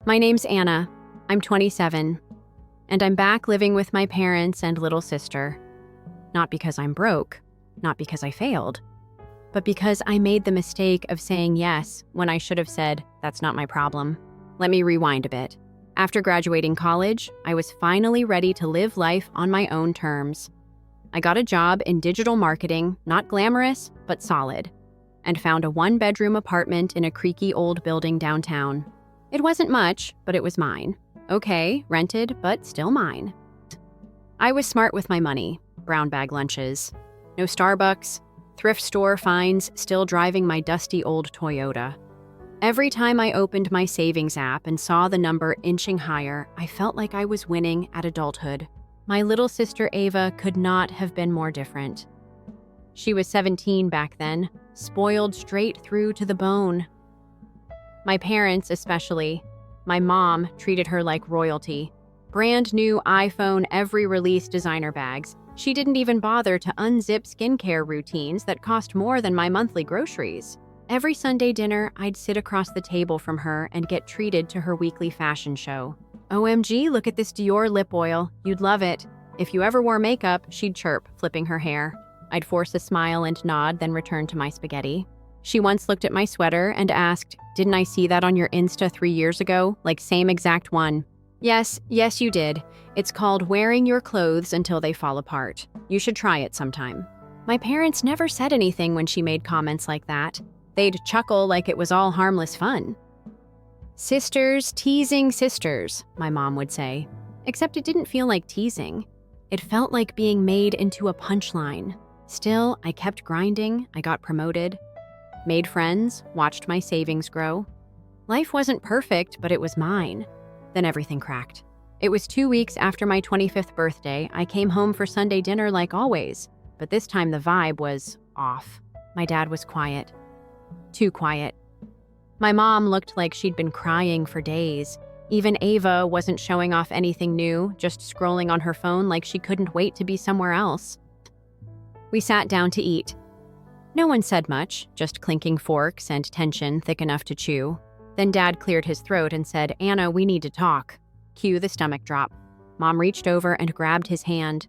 My name's Anna. I'm 27, and I'm back living with my parents and little sister. Not because I'm broke, not because I failed, but because I made the mistake of saying yes when I should have said, that's not my problem. Let me rewind a bit. After graduating college, I was finally ready to live life on my own terms. I got a job in digital marketing, not glamorous, but solid, and found a one-bedroom apartment in a creaky old building downtown. It wasn't much, but it was mine. Okay, rented, but still mine. I was smart with my money. Brown bag lunches. No Starbucks. Thrift store finds, still driving my dusty old Toyota. Every time I opened my savings app and saw the number inching higher, I felt like I was winning at adulthood. My little sister Ava could not have been more different. She was 17 back then, spoiled straight through to the bone. My parents, especially, my mom, treated her like royalty. Brand new iPhone, every release designer bags. She didn't even bother to unzip skincare routines that cost more than my monthly groceries. Every Sunday dinner, I'd sit across the table from her and get treated to her weekly fashion show. OMG, look at this Dior lip oil. You'd love it. If you ever wore makeup, she'd chirp, flipping her hair. I'd force a smile and nod, then return to my spaghetti. She once looked at my sweater and asked, "Didn't I see that on your Insta 3 years ago? Like same exact one." Yes, you did. It's called wearing your clothes until they fall apart. You should try it sometime. My parents never said anything when she made comments like that. They'd chuckle like it was all harmless fun. Sisters teasing sisters, my mom would say. Except it didn't feel like teasing. It felt like being made into a punchline. Still, I kept grinding, I got promoted, made friends, watched my savings grow. Life wasn't perfect, but it was mine. Then everything cracked. It was 2 weeks after my 25th birthday. I came home for Sunday dinner like always, but this time the vibe was off. My dad was quiet. Too quiet. My mom looked like she'd been crying for days. Even Ava wasn't showing off anything new, just scrolling on her phone like she couldn't wait to be somewhere else. We sat down to eat. No one said much, just clinking forks and tension thick enough to chew. Then Dad cleared his throat and said, "Anna, we need to talk." Cue the stomach drop. Mom reached over and grabbed his hand.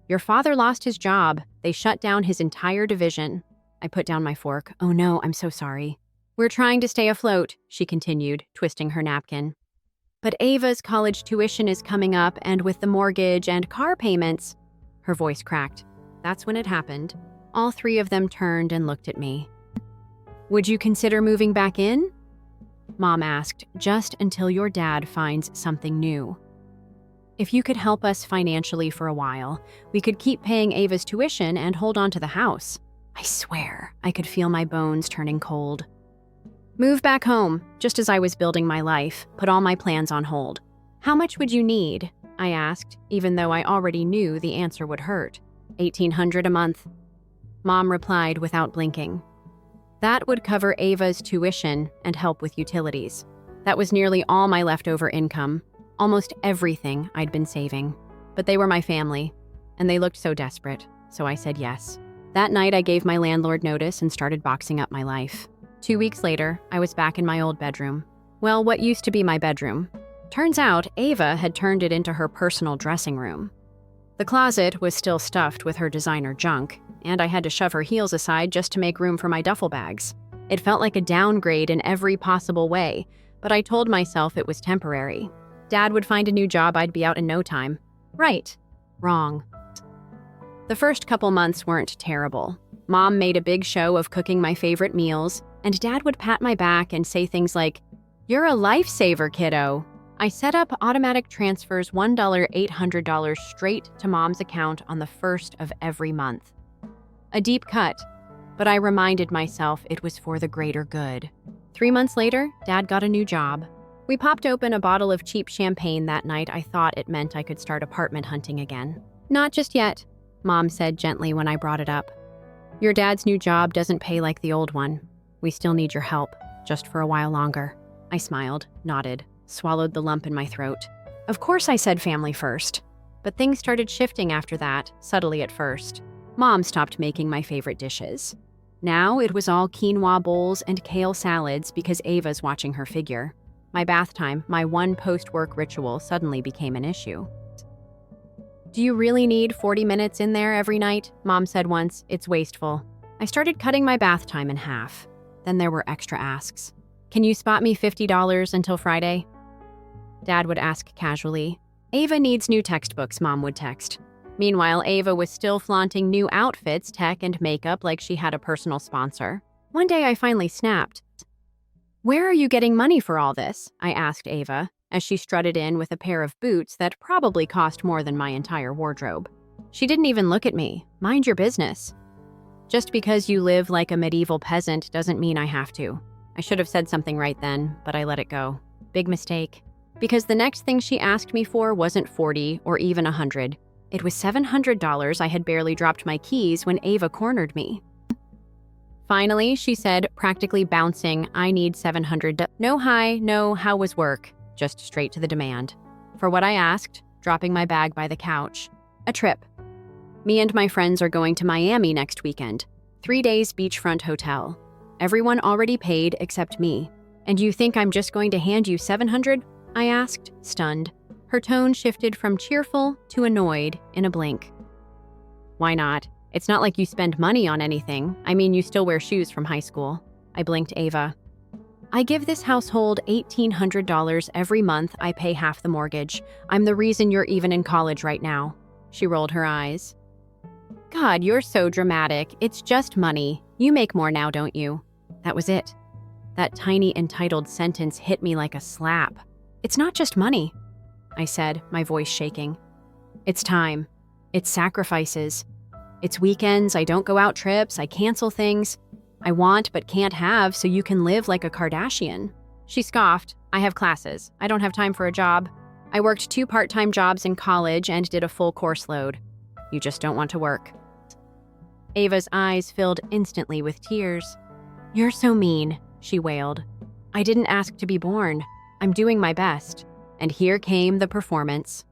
"Your father lost his job. They shut down his entire division." I put down my fork. "Oh no, I'm so sorry." "We're trying to stay afloat," she continued, twisting her napkin. "But Ava's college tuition is coming up, and with the mortgage and car payments..." Her voice cracked. That's when it happened. All three of them turned and looked at me. "Would you consider moving back in?" Mom asked, "Just until your dad finds something new. If you could help us financially for a while, we could keep paying Ava's tuition and hold on to the house." I swear, I could feel my bones turning cold. "Move back home," just as I was building my life, put all my plans on hold. "How much would you need?" I asked, even though I already knew the answer would hurt. $1,800 a month. Mom replied without blinking. That would cover Ava's tuition and help with utilities. That was nearly all my leftover income, almost everything I'd been saving. But they were my family, and they looked so desperate, so I said yes. That night I gave my landlord notice and started boxing up my life. 2 weeks later, I was back in my old bedroom. Well, what used to be my bedroom. Turns out, Ava had turned it into her personal dressing room. The closet was still stuffed with her designer junk, and I had to shove her heels aside just to make room for my duffel bags. It felt like a downgrade in every possible way, but I told myself it was temporary. Dad would find a new job, I'd be out in no time. Right. Wrong. The first couple months weren't terrible. Mom made a big show of cooking my favorite meals, and Dad would pat my back and say things like, "You're a lifesaver, kiddo." I set up automatic transfers $1 $800 straight to Mom's account on the first of every month. A deep cut, but I reminded myself it was for the greater good. 3 months later, Dad got a new job. We popped open a bottle of cheap champagne that night. I thought it meant I could start apartment hunting again. "Not just yet," Mom said gently when I brought it up. "Your dad's new job doesn't pay like the old one. We still need your help, just for a while longer." I smiled, nodded, swallowed the lump in my throat. Of course I said family first. But things started shifting after that, subtly at first. Mom stopped making my favorite dishes. Now it was all quinoa bowls and kale salads because Ava's watching her figure. My bath time, my one post-work ritual, suddenly became an issue. "Do you really need 40 minutes in there every night?" Mom said once. "It's wasteful." I started cutting my bath time in half. Then there were extra asks. "Can you spot me $50 until Friday?" Dad would ask casually. "Ava needs new textbooks," Mom would text. Meanwhile, Ava was still flaunting new outfits, tech, and makeup like she had a personal sponsor. One day I finally snapped. "Where are you getting money for all this?" I asked Ava, as she strutted in with a pair of boots that probably cost more than my entire wardrobe. She didn't even look at me. Mind your business. Just because you live like a medieval peasant doesn't mean I have to. I should have said something right then, but I let it go. Big mistake. Because the next thing she asked me for wasn't 40 or even 100. It was $700. I had barely dropped my keys when Ava cornered me. Finally, she said, practically bouncing, "I need $700. No hi, no how was work?" Just straight to the demand. For what I asked, dropping my bag by the couch. "A trip. Me and my friends are going to Miami next weekend. 3 days beachfront hotel. Everyone already paid except me. And you think I'm just going to hand you $700? I asked, stunned. Her tone shifted from cheerful to annoyed in a blink. "Why not? It's not like you spend money on anything. I mean, you still wear shoes from high school." I blinked Ava. "I give this household $1,800 every month. I pay half the mortgage. I'm the reason you're even in college right now." She rolled her eyes. "God, you're so dramatic. It's just money. You make more now, don't you?" That was it. That tiny entitled sentence hit me like a slap. "It's not just money," I said, my voice shaking. "It's time. It's sacrifices. It's weekends. I don't go out trips. I cancel things I want but can't have so you can live like a Kardashian." She scoffed. "I have classes. I don't have time for a job. I worked 2 part-time jobs in college and did a full course load. You just don't want to work." Ava's eyes filled instantly with tears. "You're so mean," she wailed. "I didn't ask to be born. I'm doing my best." And here came the performance.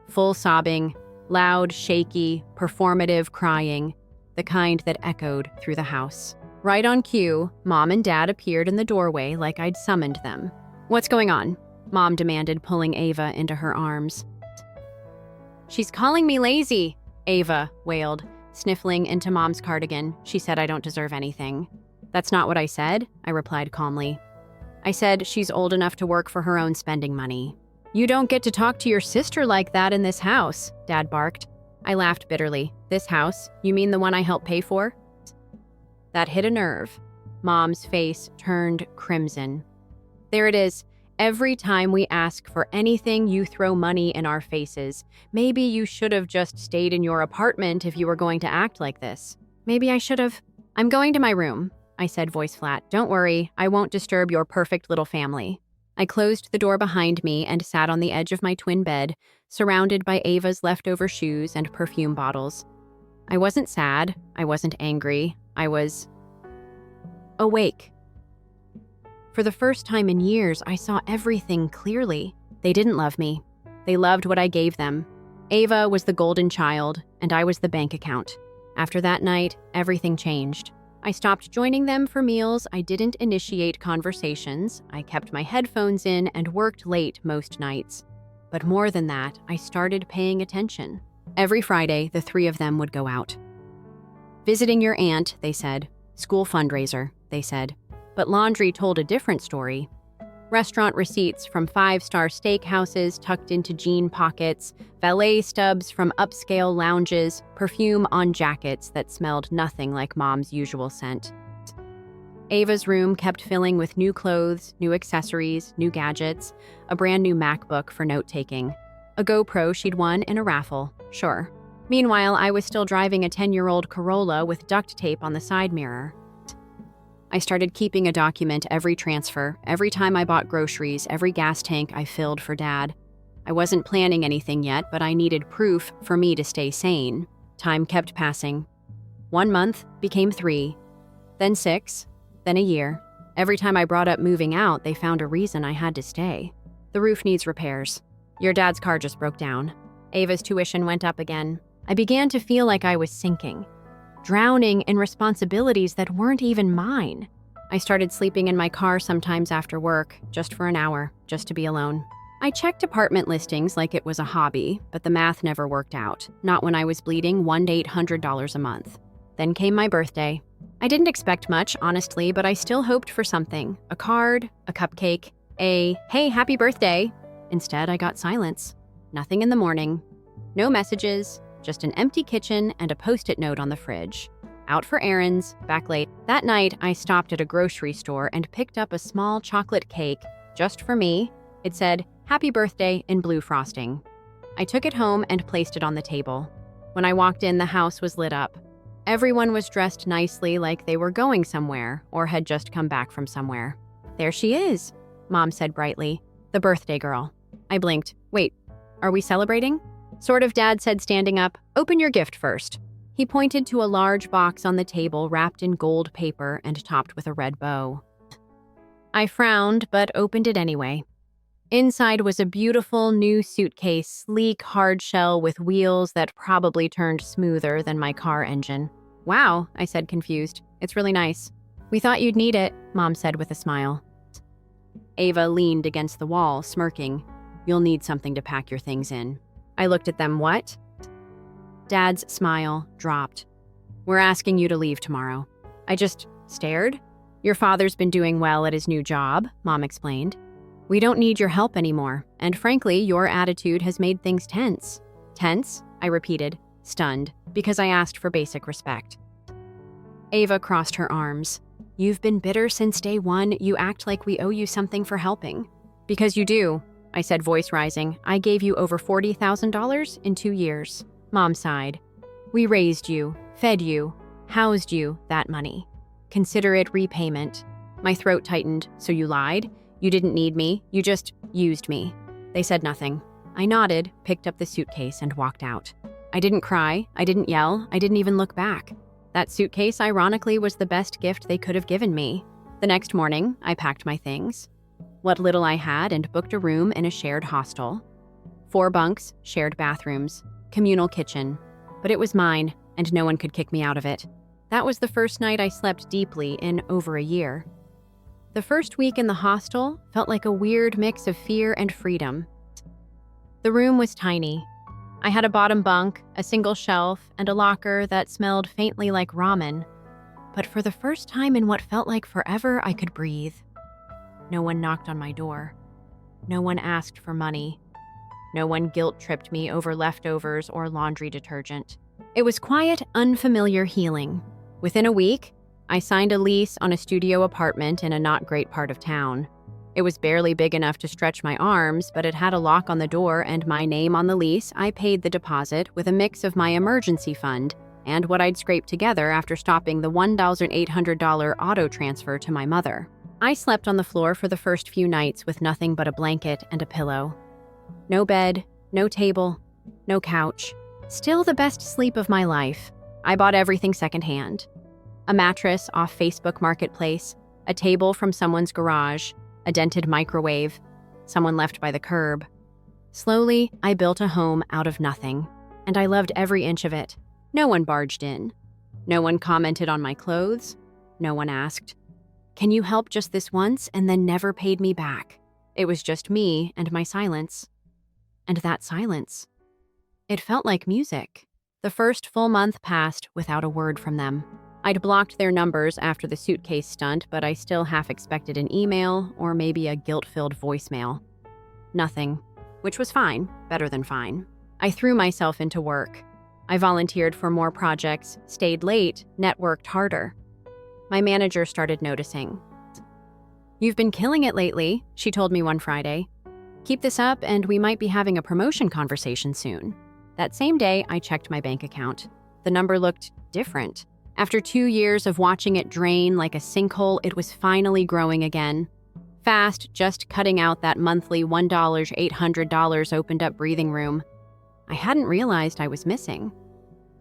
Full sobbing, loud, shaky, performative crying, the kind that echoed through the house. Right on cue, Mom and Dad appeared in the doorway like I'd summoned them. "What's going on?" Mom demanded, pulling Ava into her arms. "She's calling me lazy," Ava wailed, sniffling into Mom's cardigan. "She said I don't deserve anything." "That's not what I said," I replied calmly. "I said she's old enough to work for her own spending money." "You don't get to talk to your sister like that in this house," Dad barked. I laughed bitterly. "This house? You mean the one I helped pay for?" That hit a nerve. Mom's face turned crimson. "There it is. Every time we ask for anything, you throw money in our faces. Maybe you should have just stayed in your apartment if you were going to act like this." "Maybe I should have." "I'm going to my room," I said, voice flat. "Don't worry, I won't disturb your perfect little family." I closed the door behind me and sat on the edge of my twin bed, surrounded by Ava's leftover shoes and perfume bottles. I wasn't sad. I wasn't angry. I was awake. For the first time in years, I saw everything clearly. They didn't love me. They loved what I gave them. Ava was the golden child, and I was the bank account. After that night, everything changed. I stopped joining them for meals. I didn't initiate conversations. I kept my headphones in and worked late most nights. But more than that, I started paying attention. Every Friday, the 3 of them would go out. "Visiting your aunt," they said. "School fundraiser," they said. But laundry told a different story. Restaurant receipts from 5-star steakhouses tucked into jean pockets, valet stubs from upscale lounges, perfume on jackets that smelled nothing like Mom's usual scent. Ava's room kept filling with new clothes, new accessories, new gadgets, a brand new MacBook for note-taking, a GoPro she'd won in a raffle, sure. Meanwhile, I was still driving a 10-year-old Corolla with duct tape on the side mirror. I started keeping a document every transfer, every time I bought groceries, every gas tank I filled for Dad. I wasn't planning anything yet, but I needed proof for me to stay sane. Time kept passing. 1 month became 3, then 6, then a year. Every time I brought up moving out, they found a reason I had to stay. "The roof needs repairs. Your dad's car just broke down. Ava's tuition went up again." I began to feel like I was sinking, drowning in responsibilities that weren't even mine. I started sleeping in my car sometimes after work, just for an hour, just to be alone. I checked apartment listings like it was a hobby, but the math never worked out, not when I was bleeding $100 to $800 a month. Then came my birthday. I didn't expect much, honestly, but I still hoped for something. A card, a cupcake, a, "Hey, happy birthday." Instead, I got silence. Nothing in the morning. No messages, just an empty kitchen and a Post-it note on the fridge. Out for errands, back late. That night, I stopped at a grocery store and picked up a small chocolate cake, just for me. It said, "Happy birthday" in blue frosting. I took it home and placed it on the table. When I walked in, the house was lit up. Everyone was dressed nicely, like they were going somewhere or had just come back from somewhere. "There she is," Mom said brightly. "The birthday girl." I blinked. "Wait, are we celebrating?" "Sort of," Dad said, standing up. "Open your gift first." He pointed to a large box on the table wrapped in gold paper and topped with a red bow. I frowned, but opened it anyway. Inside was a beautiful new suitcase, sleek, hard shell with wheels that probably turned smoother than my car engine. "Wow," I said, confused. "It's really nice." "We thought you'd need it," Mom said with a smile. Ava leaned against the wall, smirking. "You'll need something to pack your things in." I looked at them. "What?" Dad's smile dropped. "We're asking you to leave tomorrow." I just stared. "Your father's been doing well at his new job," Mom explained. "We don't need your help anymore, and frankly, your attitude has made things tense." "Tense?" I repeated, stunned, because I asked for basic respect. Ava crossed her arms. "You've been bitter since day one. You act like we owe you something for helping." "Because you do," I said, voice rising. "I gave you over $40,000 in 2 years." Mom sighed. "We raised you, fed you, housed you, that money. Consider it repayment." My throat tightened. "So you lied? You didn't need me, you just used me." They said nothing. I nodded, picked up the suitcase, and walked out. I didn't cry, I didn't yell, I didn't even look back. That suitcase, ironically, was the best gift they could have given me. The next morning, I packed my things, what little I had, and booked a room in a shared hostel. 4 bunks, shared bathrooms, communal kitchen. But it was mine, and no one could kick me out of it. That was the first night I slept deeply in over a year. The first week in the hostel felt like a weird mix of fear and freedom. The room was tiny. I had a bottom bunk, a single shelf, and a locker that smelled faintly like ramen. But for the first time in what felt like forever, I could breathe. No one knocked on my door. No one asked for money. No one guilt-tripped me over leftovers or laundry detergent. It was quiet, unfamiliar healing. Within a week, I signed a lease on a studio apartment in a not great part of town. It was barely big enough to stretch my arms, but it had a lock on the door and my name on the lease. I paid the deposit with a mix of my emergency fund and what I'd scraped together after stopping the $1,800 auto transfer to my mother. I slept on the floor for the first few nights with nothing but a blanket and a pillow. No bed, no table, no couch. Still the best sleep of my life. I bought everything secondhand. A mattress off Facebook Marketplace, a table from someone's garage, a dented microwave, someone left by the curb. Slowly, I built a home out of nothing, and I loved every inch of it. No one barged in. No one commented on my clothes. No one asked, "Can you help just this once?" and then never paid me back. It was just me and my silence. And that silence. It felt like music. The first full month passed without a word from them. I'd blocked their numbers after the suitcase stunt, but I still half expected an email or maybe a guilt-filled voicemail. Nothing, which was fine, better than fine. I threw myself into work. I volunteered for more projects, stayed late, networked harder. My manager started noticing. "You've been killing it lately," she told me one Friday. "Keep this up and we might be having a promotion conversation soon." That same day, I checked my bank account. The number looked different. After 2 years of watching it drain like a sinkhole, it was finally growing again. Fast, just cutting out that monthly $1 to $800 opened up breathing room. I hadn't realized I was missing.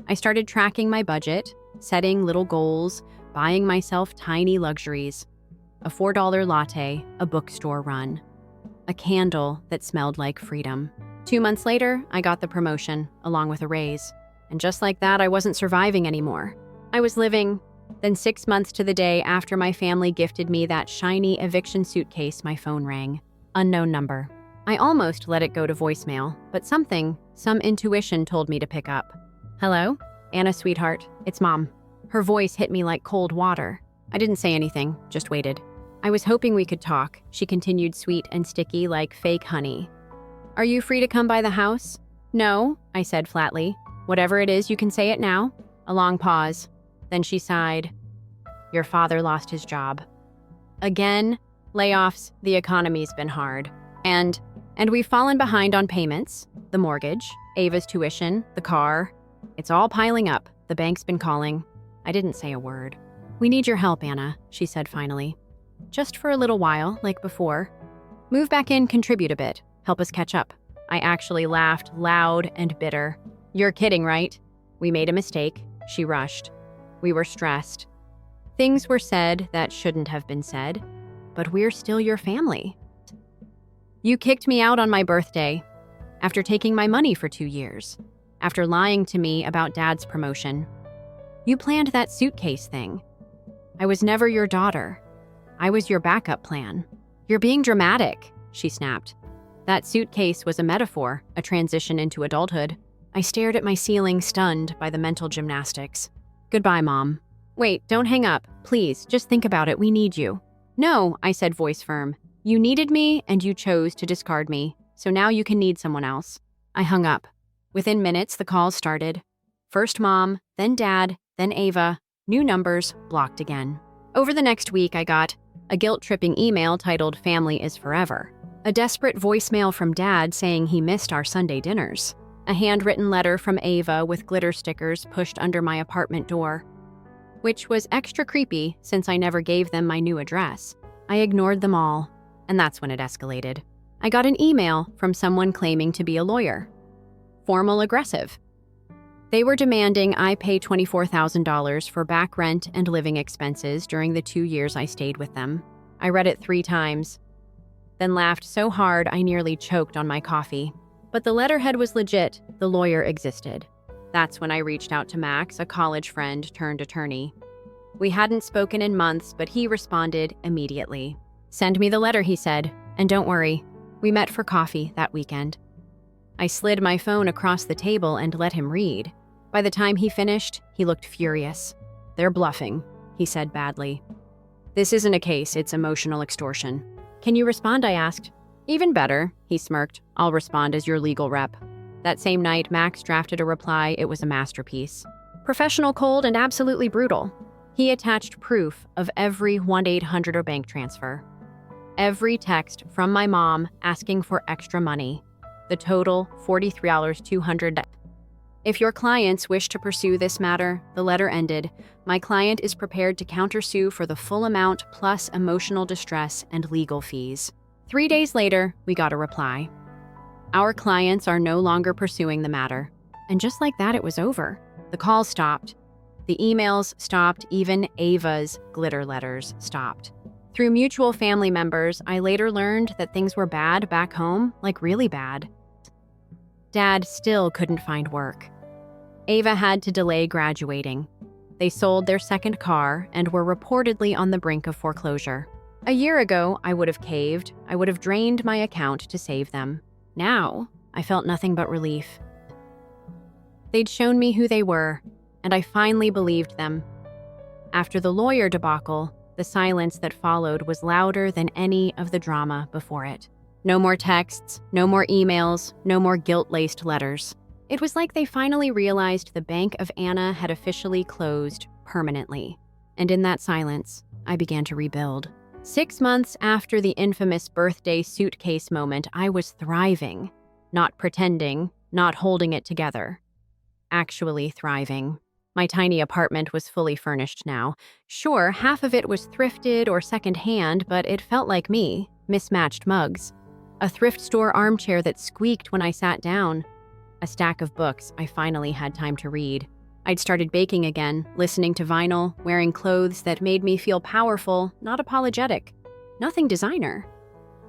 I started tracking my budget, setting little goals, buying myself tiny luxuries. A $4 latte, a bookstore run. A candle that smelled like freedom. 2 months later, I got the promotion, along with a raise. And just like that, I wasn't surviving anymore. I was living Then 6 months to the day after my family gifted me that shiny eviction suitcase, my phone rang. Unknown number. I almost let it go to voicemail, but some intuition told me to pick up. Hello? Anna, sweetheart, it's Mom. Her voice hit me like cold water. I didn't say anything, just waited. I was hoping we could talk, she continued, sweet and sticky like fake honey. Are you free to come by the house? No, I said flatly. Whatever it is, you can say it now. A long pause. Then she sighed. Your father lost his job. Again, layoffs, the economy's been hard. And we've fallen behind on payments, the mortgage, Ava's tuition, the car. It's all piling up. The bank's been calling. I didn't say a word. We need your help, Anna, she said finally. Just for a little while, like before. Move back in, contribute a bit. Help us catch up. I actually laughed loud and bitter. You're kidding, right? We made a mistake. She rushed. We were stressed. Things were said that shouldn't have been said, but we're still your family. You kicked me out on my birthday, after taking my money for 2 years, after lying to me about Dad's promotion. You planned that suitcase thing. I was never your daughter. I was your backup plan. You're being dramatic, she snapped. That suitcase was a metaphor, a transition into adulthood. I stared at my ceiling, stunned by the mental gymnastics. Goodbye, Mom. Wait, don't hang up. Please, just think about it. We need you. No, I said, voice firm. You needed me, and you chose to discard me, so now you can need someone else. I hung up. Within minutes, the calls started. First Mom, then Dad, then Ava. New numbers, blocked again. Over the next week, I got a guilt-tripping email titled Family is Forever. A desperate voicemail from Dad saying he missed our Sunday dinners. A handwritten letter from Ava with glitter stickers pushed under my apartment door, which was extra creepy since I never gave them my new address. I ignored them all, and that's when it escalated. I got an email from someone claiming to be a lawyer. Formal, aggressive. They were demanding I pay $24,000 for back rent and living expenses during the 2 years I stayed with them. I read it 3 times, then laughed so hard I nearly choked on my coffee. But the letterhead was legit. The lawyer existed. That's when I reached out to Max, a college friend turned attorney. We hadn't spoken in months, but he responded immediately. Send me the letter, he said, and don't worry, we met for coffee that weekend. I slid my phone across the table and let him read. By the time he finished, he looked furious. They're bluffing, he said badly. This isn't a case, it's emotional extortion. Can you respond, I asked. Even better, he smirked. I'll respond as your legal rep. That same night, Max drafted a reply. It was a masterpiece. Professional, cold, and absolutely brutal. He attached proof of every 1-800 or bank transfer. Every text from my mom asking for extra money. The total, $43,200. If your clients wish to pursue this matter, the letter ended, my client is prepared to countersue for the full amount plus emotional distress and legal fees. 3 days later, we got a reply. Our clients are no longer pursuing the matter. And just like that, it was over. The calls stopped. The emails stopped. Even Ava's glitter letters stopped. Through mutual family members, I later learned that things were bad back home, like really bad. Dad still couldn't find work. Ava had to delay graduating. They sold their second car and were reportedly on the brink of foreclosure. A year ago, I would have caved. I would have drained my account to save them. Now, I felt nothing but relief. They'd shown me who they were, and I finally believed them. After the lawyer debacle, the silence that followed was louder than any of the drama before it. No more texts, no more emails, no more guilt-laced letters. It was like they finally realized the Bank of Anna had officially closed permanently. And in that silence, I began to rebuild. 6 months after the infamous birthday suitcase moment, I was thriving. Not pretending, not holding it together. Actually thriving. My tiny apartment was fully furnished now. Sure, half of it was thrifted or secondhand, but it felt like me. Mismatched mugs. A thrift store armchair that squeaked when I sat down. A stack of books I finally had time to read. I'd started baking again, listening to vinyl, wearing clothes that made me feel powerful, not apologetic. Nothing designer,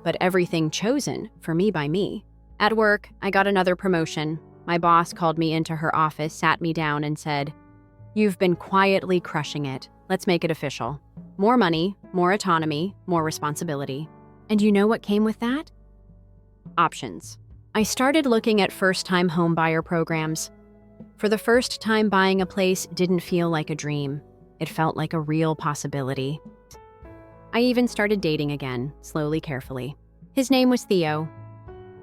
but everything chosen for me by me. At work, I got another promotion. My boss called me into her office, sat me down, and said, You've been quietly crushing it. Let's make it official. More money, more autonomy, more responsibility. And you know what came with that? Options. I started looking at first-time homebuyer programs. For the first time, buying a place didn't feel like a dream. It felt like a real possibility. I even started dating again, slowly, carefully. His name was Theo.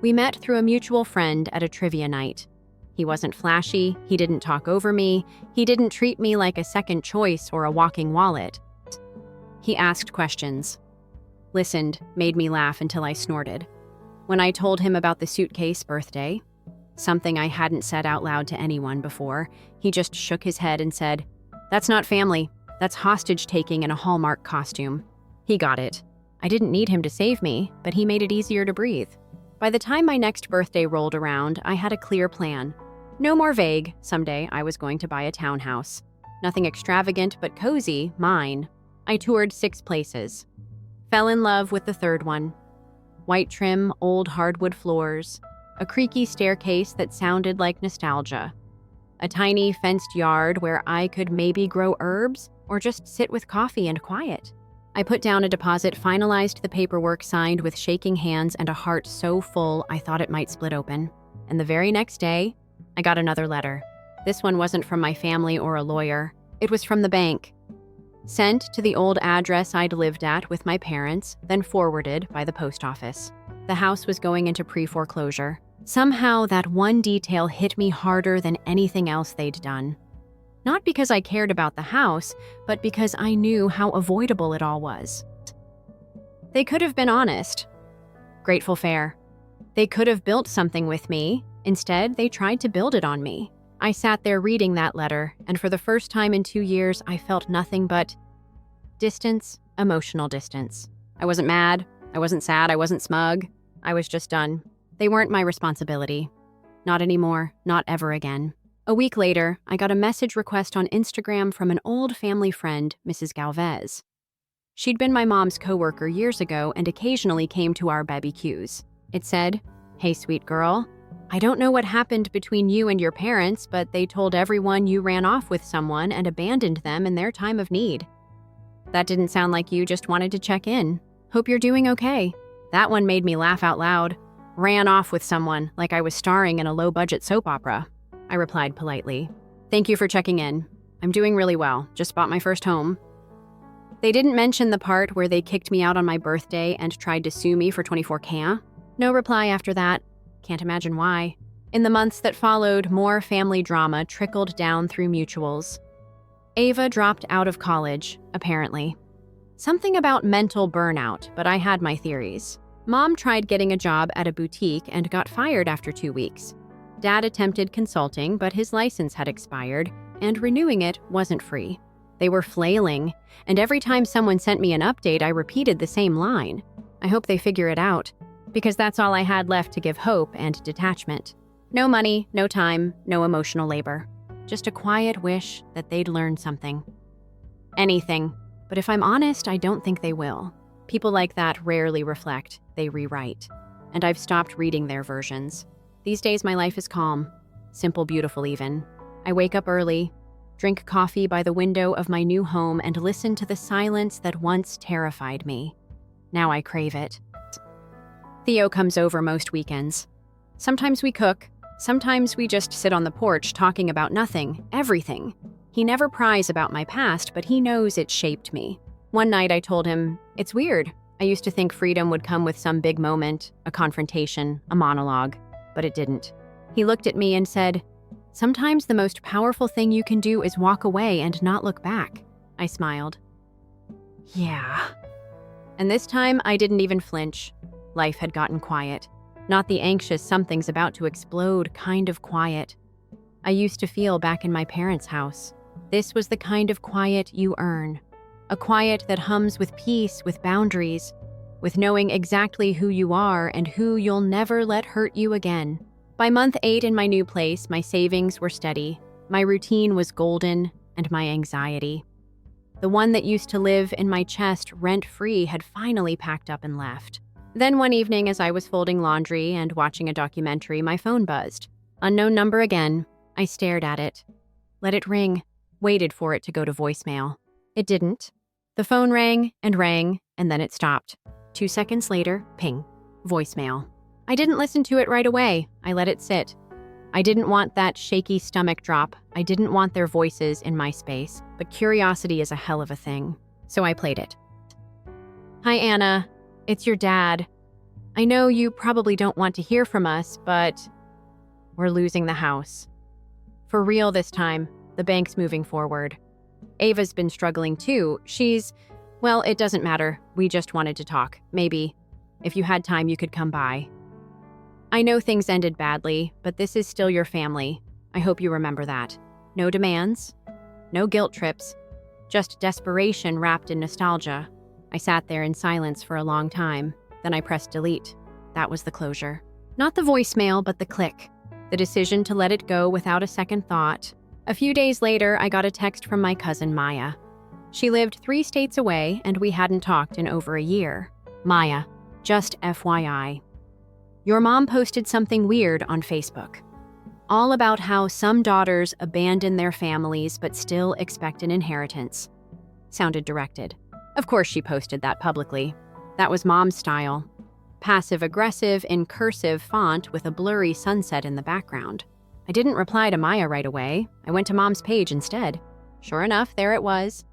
We met through a mutual friend at a trivia night. He wasn't flashy, he didn't talk over me, he didn't treat me like a second choice or a walking wallet. He asked questions, listened, made me laugh until I snorted. When I told him about the Suitcase birthday, something I hadn't said out loud to anyone before, he just shook his head and said, "That's not family, that's hostage-taking in a Hallmark costume." He got it. I didn't need him to save me, but he made it easier to breathe. By the time my next birthday rolled around, I had a clear plan. No more vague, someday I was going to buy a townhouse. Nothing extravagant, but cozy, mine. I toured 6 places. Fell in love with the third one. White trim, old hardwood floors, a creaky staircase that sounded like nostalgia, a tiny fenced yard where I could maybe grow herbs or just sit with coffee and quiet. I put down a deposit, finalized the paperwork, signed with shaking hands and a heart so full I thought it might split open. And the very next day, I got another letter. This one wasn't from my family or a lawyer. It was from the bank. Sent to the old address I'd lived at with my parents, then forwarded by the post office. The house was going into pre-foreclosure. Somehow that one detail hit me harder than anything else they'd done. Not because I cared about the house, but because I knew how avoidable it all was. They could have been honest. Grateful fair. They could have built something with me. Instead, they tried to build it on me. I sat there reading that letter, and for the first time in 2 years, I felt nothing but distance, emotional distance. I wasn't mad, I wasn't sad, I wasn't smug. I was just done. They weren't my responsibility. Not anymore, not ever again. A week later, I got a message request on Instagram from an old family friend, Mrs. Galvez. She'd been my mom's coworker years ago and occasionally came to our BBQs. It said, "Hey, sweet girl. I don't know what happened between you and your parents, but they told everyone you ran off with someone and abandoned them in their time of need. That didn't sound like you just wanted to check in. Hope you're doing okay." That one made me laugh out loud. Ran off with someone, like I was starring in a low-budget soap opera. I replied politely. "Thank you for checking in. I'm doing really well. Just bought my first home." They didn't mention the part where they kicked me out on my birthday and tried to sue me for 24K. No reply after that. Can't imagine why. In the months that followed, more family drama trickled down through mutuals. Ava dropped out of college, apparently. Something about mental burnout, but I had my theories. Mom tried getting a job at a boutique and got fired after 2 weeks. Dad attempted consulting, but his license had expired, and renewing it wasn't free. They were flailing, and every time someone sent me an update, I repeated the same line. I hope they figure it out, because that's all I had left to give hope and detachment. No money, no time, no emotional labor. Just a quiet wish that they'd learn something. Anything. But if I'm honest, I don't think they will. People like that rarely reflect, they rewrite. And I've stopped reading their versions. These days, my life is calm. Simple, beautiful even. I wake up early, drink coffee by the window of my new home, and listen to the silence that once terrified me. Now I crave it. Theo comes over most weekends. Sometimes we cook. Sometimes we just sit on the porch talking about nothing, everything. He never pries about my past, but he knows it shaped me. One night I told him, "It's weird. I used to think freedom would come with some big moment, a confrontation, a monologue, but it didn't." He looked at me and said, "Sometimes the most powerful thing you can do is walk away and not look back." I smiled. Yeah. And this time I didn't even flinch. Life had gotten quiet. Not the anxious something's about to explode kind of quiet I used to feel back in my parents' house. This was the kind of quiet you earn. A quiet that hums with peace, with boundaries, with knowing exactly who you are and who you'll never let hurt you again. By month 8 in my new place, my savings were steady. My routine was golden, and my anxiety, the one that used to live in my chest rent-free, had finally packed up and left. Then one evening, as I was folding laundry and watching a documentary, my phone buzzed. Unknown number again. I stared at it. Let it ring. waited for it to go to voicemail. It didn't. The phone rang, and then it stopped. 2 seconds later, ping, voicemail. I didn't listen to it right away. I let it sit. I didn't want that shaky stomach drop. I didn't want their voices in my space, but curiosity is a hell of a thing. So I played it. Hi, Anna. It's your dad. I know you probably don't want to hear from us, but we're losing the house. For real this time. The bank's moving forward. Ava's been struggling too. Well, it doesn't matter. We just wanted to talk. Maybe, if you had time, you could come by. I know things ended badly, but this is still your family. I hope you remember that. No demands, no guilt trips, just desperation wrapped in nostalgia. I sat there in silence for a long time. Then I pressed delete. That was the closure. Not the voicemail, but the click. The decision to let it go without a second thought. A few days later, I got a text from my cousin Maya. She lived 3 states away, and we hadn't talked in over a year. Maya, just FYI. Your mom posted something weird on Facebook. All about how some daughters abandon their families but still expect an inheritance. Sounded directed. Of course she posted that publicly. That was mom's style. Passive-aggressive in cursive font with a blurry sunset in the background. I didn't reply to Maya right away. I went to mom's page instead. Sure enough, there it was.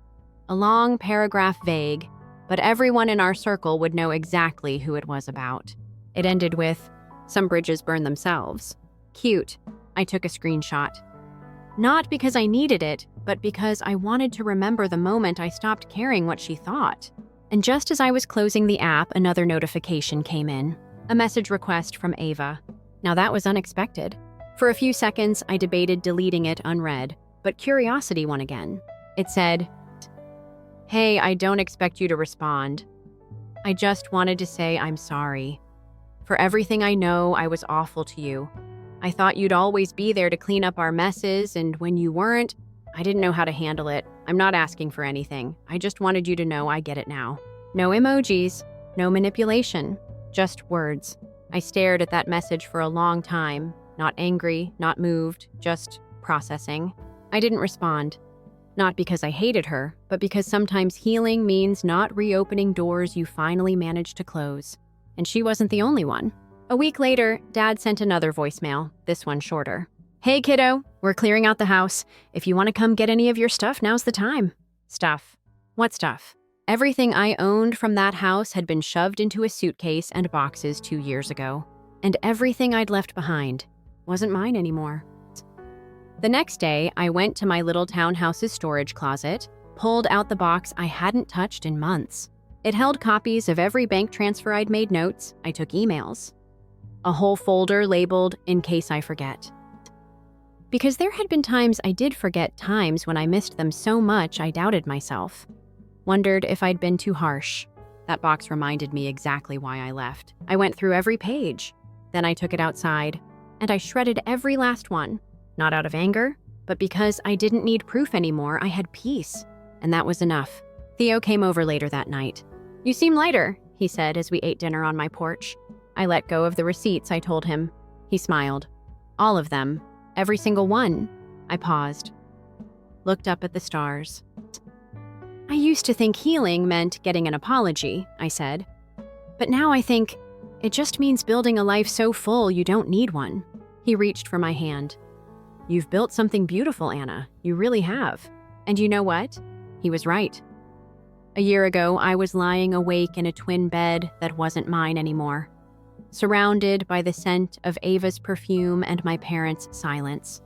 A long paragraph vague, but everyone in our circle would know exactly who it was about. It ended with, "Some bridges burn themselves." Cute. I took a screenshot. Not because I needed it, but because I wanted to remember the moment I stopped caring what she thought. And just as I was closing the app, another notification came in. A message request from Ava. Now that was unexpected. For a few seconds, I debated deleting it unread, but curiosity won again. It said, "Hey, I don't expect you to respond. I just wanted to say I'm sorry. For everything I know, I was awful to you. I thought you'd always be there to clean up our messes, and when you weren't, I didn't know how to handle it. I'm not asking for anything. I just wanted you to know I get it now." No emojis, no manipulation, just words. I stared at that message for a long time. Not angry, not moved, just processing. I didn't respond. Not because I hated her, but because sometimes healing means not reopening doors you finally managed to close. And she wasn't the only one. A week later, Dad sent another voicemail, this one shorter. "Hey kiddo, we're clearing out the house. If you want to come get any of your stuff, now's the time." Stuff. What stuff? Everything I owned from that house had been shoved into a suitcase and boxes 2 years ago. And everything I'd left behind wasn't mine anymore. The next day, I went to my little townhouse's storage closet, pulled out the box I hadn't touched in months. It held copies of every bank transfer I'd made, notes, I took emails. A whole folder labeled, "In case I forget." Because there had been times I did forget, times when I missed them so much I doubted myself. Wondered if I'd been too harsh. That box reminded me exactly why I left. I went through every page. Then I took it outside. And I shredded every last one, not out of anger, but because I didn't need proof anymore. I had peace, and that was enough. Theo came over later that night. "You seem lighter," he said as we ate dinner on my porch. I let go of the receipts, I told him. He smiled. "All of them. Every single one." I paused. Looked up at the stars. "I used to think healing meant getting an apology," I said. "But now I think it just means building a life so full you don't need one." He reached for my hand. "You've built something beautiful, Anna. You really have. And you know what?" He was right. A year ago, I was lying awake in a twin bed that wasn't mine anymore, surrounded by the scent of Ava's perfume and my parents' silence.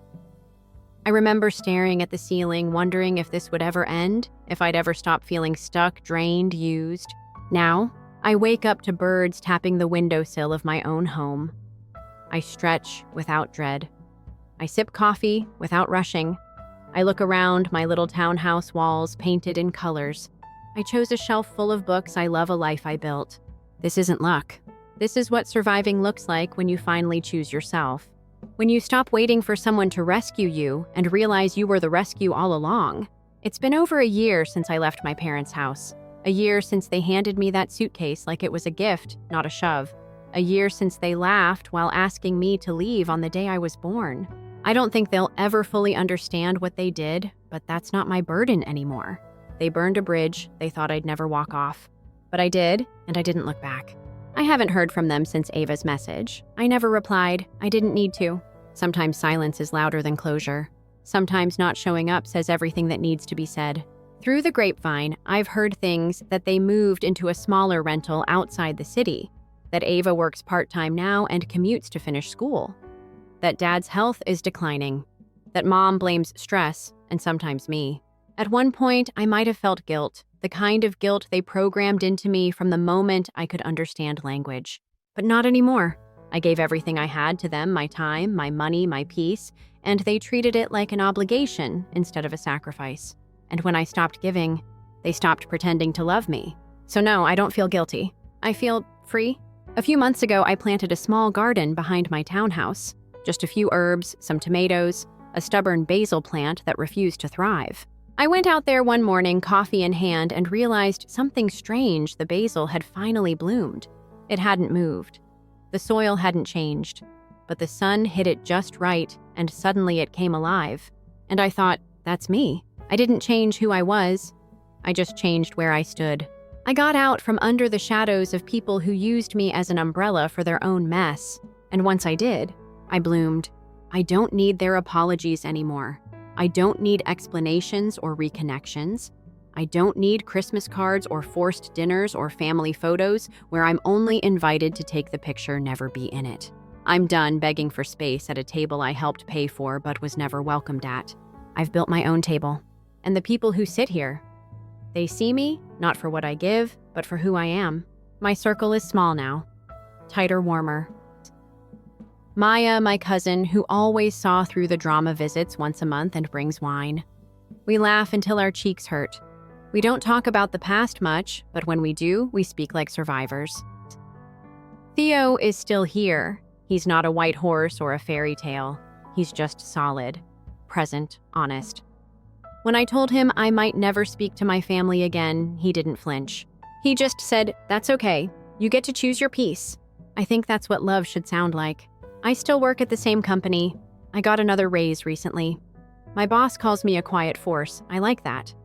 I remember staring at the ceiling, wondering if this would ever end, if I'd ever stop feeling stuck, drained, used. Now, I wake up to birds tapping the windowsill of my own home. I stretch without dread. I sip coffee without rushing. I look around my little townhouse walls painted in colors. I chose a shelf full of books. I love a life I built. This isn't luck. This is what surviving looks like when you finally choose yourself. When you stop waiting for someone to rescue you and realize you were the rescue all along. It's been over a year since I left my parents' house. A year since they handed me that suitcase like it was a gift, not a shove. A year since they laughed while asking me to leave on the day I was born. I don't think they'll ever fully understand what they did, but that's not my burden anymore. They burned a bridge they thought I'd never walk off. But I did, and I didn't look back. I haven't heard from them since Ava's message. I never replied. I didn't need to. Sometimes silence is louder than closure. Sometimes not showing up says everything that needs to be said. Through the grapevine, I've heard things that they moved into a smaller rental outside the city, that Ava works part-time now and commutes to finish school, that Dad's health is declining, that Mom blames stress, and sometimes me. At one point, I might have felt guilt, the kind of guilt they programmed into me from the moment I could understand language. But not anymore. I gave everything I had to them, my time, my money, my peace, and they treated it like an obligation instead of a sacrifice. And when I stopped giving, they stopped pretending to love me. So no, I don't feel guilty. I feel free. A few months ago, I planted a small garden behind my townhouse. Just a few herbs, some tomatoes, a stubborn basil plant that refused to thrive. I went out there one morning, coffee in hand, and realized something strange. The basil had finally bloomed. It hadn't moved. The soil hadn't changed. But the sun hit it just right, and suddenly it came alive. And I thought, that's me. I didn't change who I was. I just changed where I stood. I got out from under the shadows of people who used me as an umbrella for their own mess. And once I did, I bloomed. I don't need their apologies anymore. I don't need explanations or reconnections. I don't need Christmas cards or forced dinners or family photos where I'm only invited to take the picture, never be in it. I'm done begging for space at a table I helped pay for but was never welcomed at. I've built my own table. And the people who sit here, they see me, not for what I give, but for who I am. My circle is small now. Tighter, warmer. Maya, my cousin, who always saw through the drama, visits once a month and brings wine. We laugh until our cheeks hurt. We don't talk about the past much, but when we do, we speak like survivors. Theo is still here. He's not a white horse or a fairy tale. He's just solid, present, honest. When I told him I might never speak to my family again, he didn't flinch. He just said, "That's okay. You get to choose your peace." I think that's what love should sound like. I still work at the same company. I got another raise recently. My boss calls me a quiet force. I like that.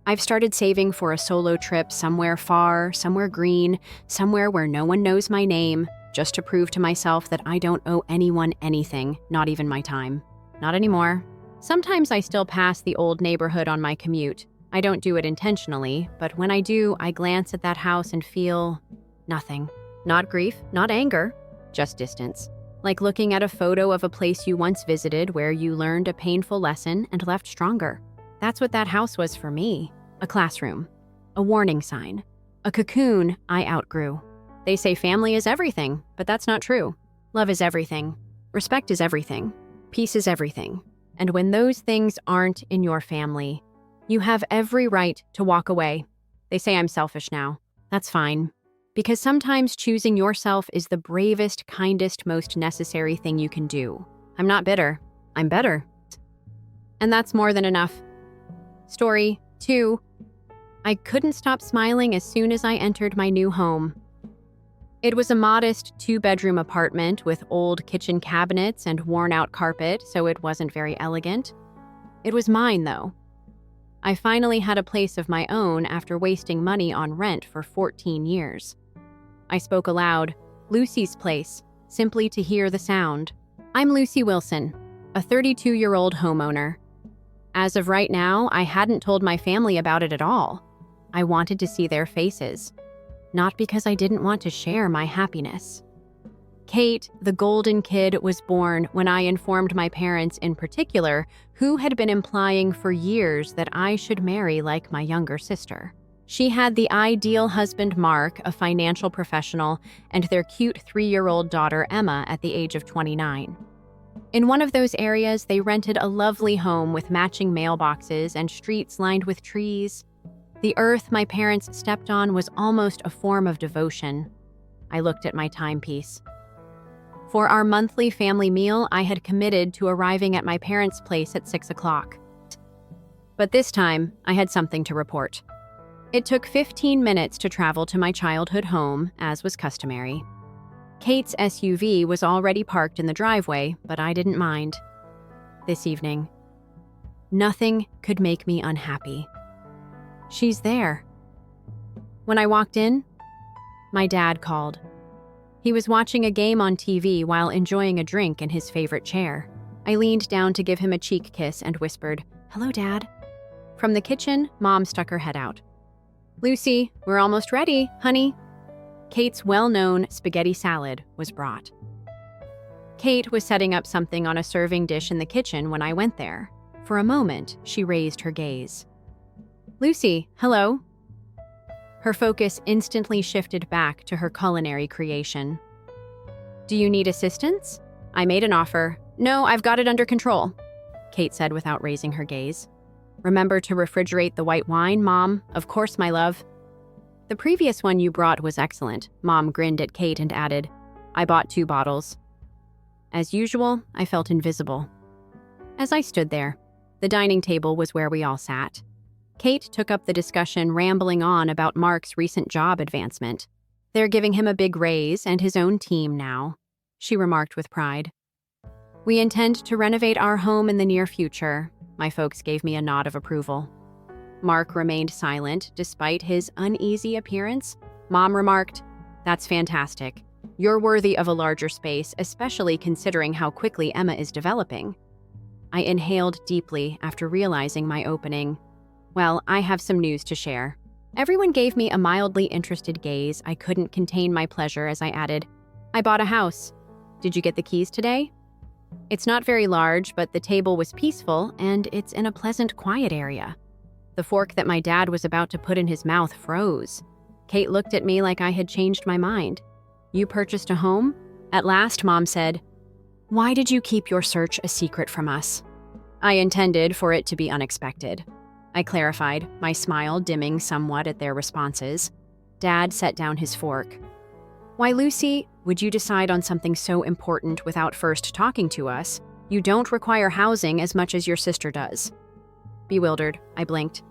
I've started saving for a solo trip somewhere far, somewhere green, somewhere where no one knows my name, just to prove to myself that I don't owe anyone anything, not even my time. Not anymore. Sometimes I still pass the old neighborhood on my commute. I don't do it intentionally, but when I do, I glance at that house and feel nothing. Not grief, not anger, just distance. Like looking at a photo of a place you once visited where you learned a painful lesson and left stronger. That's what that house was for me. A classroom. A warning sign. A cocoon I outgrew. They say family is everything, but that's not true. Love is everything. Respect is everything. Peace is everything. And when those things aren't in your family, you have every right to walk away. They say I'm selfish now. That's fine. Because sometimes choosing yourself is the bravest, kindest, most necessary thing you can do. I'm not bitter. I'm better. And that's more than enough. Story 2. I couldn't stop smiling as soon as I entered my new home. It was a modest 2-bedroom apartment with old kitchen cabinets and worn-out carpet, so it wasn't very elegant. It was mine, though. I finally had a place of my own after wasting money on rent for 14 years. I spoke aloud, Lucy's place, simply to hear the sound. I'm Lucy Wilson, a 32-year-old homeowner. As of right now, I hadn't told my family about it at all. I wanted to see their faces. Not because I didn't want to share my happiness. Kate, the golden kid, was born when I informed my parents in particular, who had been implying for years that I should marry like my younger sister. She had the ideal husband, Mark, a financial professional, and their cute 3-year-old daughter, Emma, at the age of 29. In one of those areas, they rented a lovely home with matching mailboxes and streets lined with trees. The earth my parents stepped on was almost a form of devotion. I looked at my timepiece. For our monthly family meal, I had committed to arriving at my parents' place at 6 o'clock. But this time, I had something to report. It took 15 minutes to travel to my childhood home, as was customary. Kate's SUV was already parked in the driveway, but I didn't mind. this evening. Nothing could make me unhappy. She's there. When I walked in, my dad called. He was watching a game on TV while enjoying a drink in his favorite chair. I leaned down to give him a cheek kiss and whispered, "Hello, Dad." From the kitchen, Mom stuck her head out. "Lucy, we're almost ready, honey." Kate's well-known spaghetti salad was brought. Kate was setting up something on a serving dish in the kitchen when I went there. For a moment, she raised her gaze. "Lucy, hello." Her focus instantly shifted back to her culinary creation. "Do you need assistance?" I made an offer. "No, I've got it under control," Kate said without raising her gaze. "Remember to refrigerate the white wine, Mom? Of course, my love." "The previous one you brought was excellent," Mom grinned at Kate and added, "I bought 2 bottles." As usual, I felt invisible. As I stood there, the dining table was where we all sat. Kate took up the discussion, rambling on about Mark's recent job advancement. "They're giving him a big raise and his own team now," she remarked with pride. "We intend to renovate our home in the near future." My folks gave me a nod of approval. Mark remained silent despite his uneasy appearance. Mom remarked, "That's fantastic. You're worthy of a larger space, especially considering how quickly Emma is developing." I inhaled deeply after realizing my opening. "Well, I have some news to share." Everyone gave me a mildly interested gaze. I couldn't contain my pleasure as I added, "I bought a house. Did you get the keys today?" "It's not very large, but the table was peaceful, and it's in a pleasant, quiet area." The fork that my dad was about to put in his mouth froze. Kate looked at me like I had changed my mind. "You purchased a home?" At last, Mom said, "Why did you keep your search a secret from us?" "I intended for it to be unexpected," I clarified, my smile dimming somewhat at their responses. Dad set down his fork. "Why, Lucy, would you decide on something so important without first talking to us? You don't require housing as much as your sister does." Bewildered, I blinked.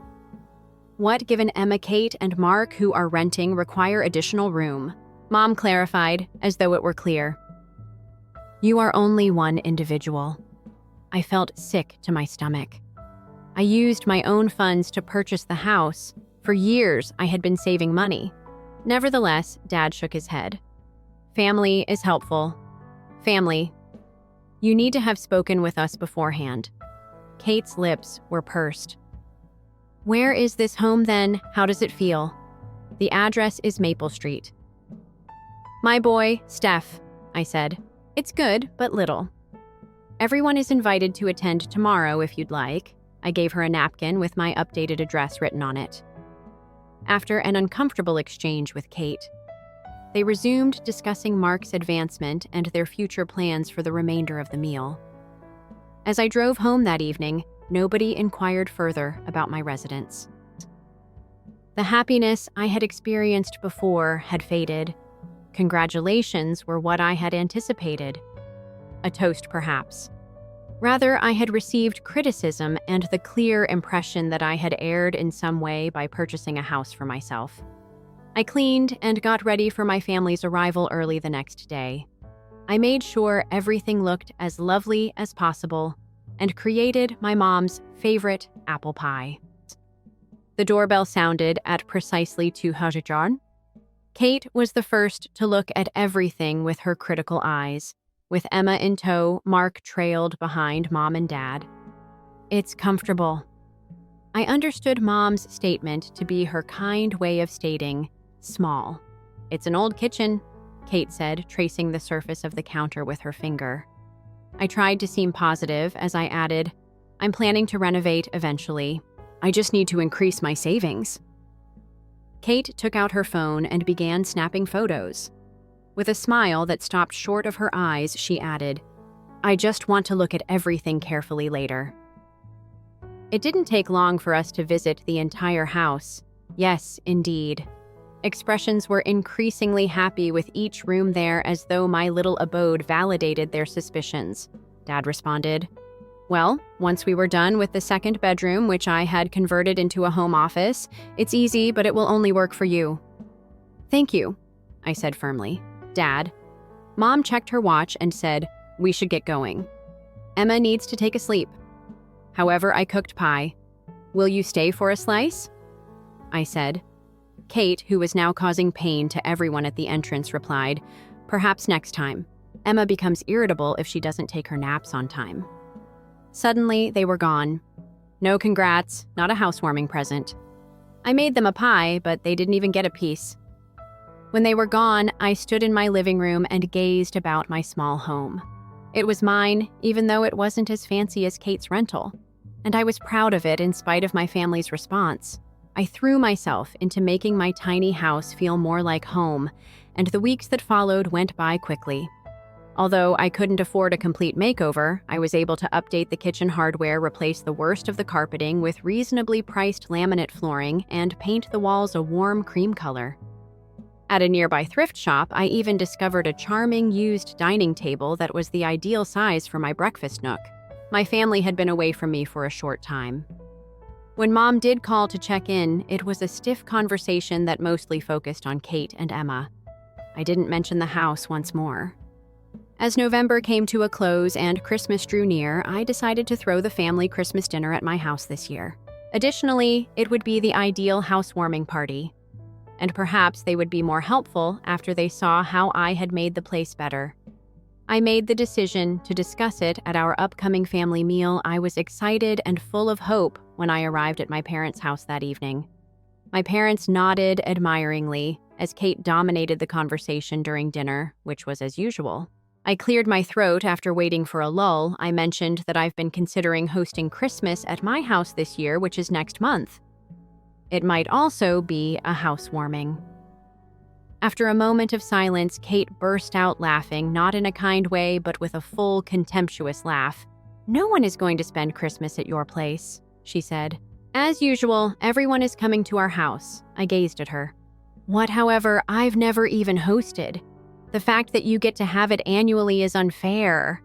"What, given Emma, Kate, and Mark, who are renting, require additional room?" Mom clarified, as though it were clear. "You are only one individual." I felt sick to my stomach. I used my own funds to purchase the house. For years, I had been saving money. Nevertheless, Dad shook his head. "Family is helpful. Family. You need to have spoken with us beforehand." Kate's lips were pursed. "Where is this home then? How does it feel?" "The address is Maple Street." "My boy, Steph," I said. "It's good, but little." "Everyone is invited to attend tomorrow if you'd like." I gave her a napkin with my updated address written on it. After an uncomfortable exchange with Kate, they resumed discussing Mark's advancement and their future plans for the remainder of the meal. As I drove home that evening, nobody inquired further about my residence. The happiness I had experienced before had faded. Congratulations were what I had anticipated. A toast, perhaps. Rather, I had received criticism and the clear impression that I had erred in some way by purchasing a house for myself. I cleaned and got ready for my family's arrival early the next day. I made sure everything looked as lovely as possible and created my mom's favorite apple pie. The doorbell sounded at precisely 2:00. Kate was the first to look at everything with her critical eyes. With Emma in tow, Mark trailed behind Mom and Dad. "It's comfortable." I understood Mom's statement to be her kind way of stating, small. "It's an old kitchen," Kate said, tracing the surface of the counter with her finger. I tried to seem positive as I added, "I'm planning to renovate eventually. I just need to increase my savings." Kate took out her phone and began snapping photos. With a smile that stopped short of her eyes, she added, "I just want to look at everything carefully later." It didn't take long for us to visit the entire house. Yes, indeed. Expressions were increasingly happy with each room there, as though my little abode validated their suspicions. Dad responded, "Well, once we were done with the second bedroom, which I had converted into a home office, it's easy, but it will only work for you." "Thank you," I said firmly. "Dad." Mom checked her watch and said, "We should get going." Emma needs to take a sleep. However, I cooked pie. Will you stay for a slice? I said. Kate, who was now causing pain to everyone at the entrance, replied, perhaps next time. Emma becomes irritable if she doesn't take her naps on time. Suddenly, they were gone. No congrats, not a housewarming present. I made them a pie, but they didn't even get a piece. When they were gone, I stood in my living room and gazed about my small home. It was mine, even though it wasn't as fancy as Kate's rental. And I was proud of it in spite of my family's response. I threw myself into making my tiny house feel more like home, and the weeks that followed went by quickly. Although I couldn't afford a complete makeover, I was able to update the kitchen hardware, replace the worst of the carpeting with reasonably priced laminate flooring, and paint the walls a warm cream color. At a nearby thrift shop, I even discovered a charming used dining table that was the ideal size for my breakfast nook. My family had been away from me for a short time. When Mom did call to check in, it was a stiff conversation that mostly focused on Kate and Emma. I didn't mention the house once more. As November came to a close and Christmas drew near, I decided to throw the family Christmas dinner at my house this year. Additionally, it would be the ideal housewarming party. And perhaps they would be more helpful after they saw how I had made the place better. I made the decision to discuss it at our upcoming family meal. I was excited and full of hope when I arrived at my parents' house that evening. My parents nodded admiringly as Kate dominated the conversation during dinner, which was as usual. I cleared my throat after waiting for a lull. I mentioned that I've been considering hosting Christmas at my house this year, which is next month. It might also be a housewarming. After a moment of silence, Kate burst out laughing, not in a kind way, but with a full, contemptuous laugh. "No one is going to spend Christmas at your place," she said. "As usual, everyone is coming to our house." I gazed at her. "What, however, I've never even hosted. The fact that you get to have it annually is unfair."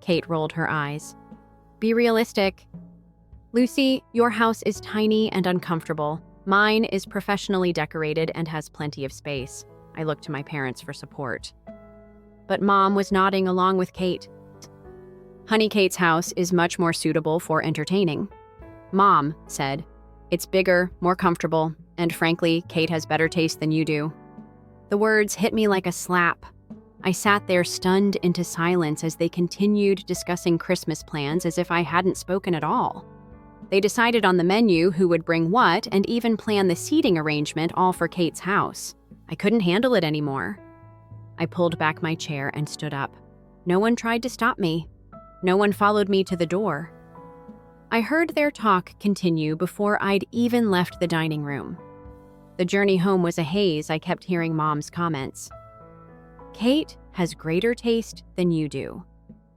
Kate rolled her eyes. "Be realistic. Lucy, your house is tiny and uncomfortable. Mine is professionally decorated and has plenty of space." I looked to my parents for support. But Mom was nodding along with Kate. "Honey, Kate's house is much more suitable for entertaining," Mom said. "It's bigger, more comfortable, and frankly, Kate has better taste than you do." The words hit me like a slap. I sat there stunned into silence as they continued discussing Christmas plans as if I hadn't spoken at all. They decided on the menu, who would bring what, and even plan the seating arrangement, all for Kate's house. I couldn't handle it anymore. I pulled back my chair and stood up. No one tried to stop me. No one followed me to the door. I heard their talk continue before I'd even left the dining room. The journey home was a haze. I kept hearing Mom's comments. "Kate has greater taste than you do,"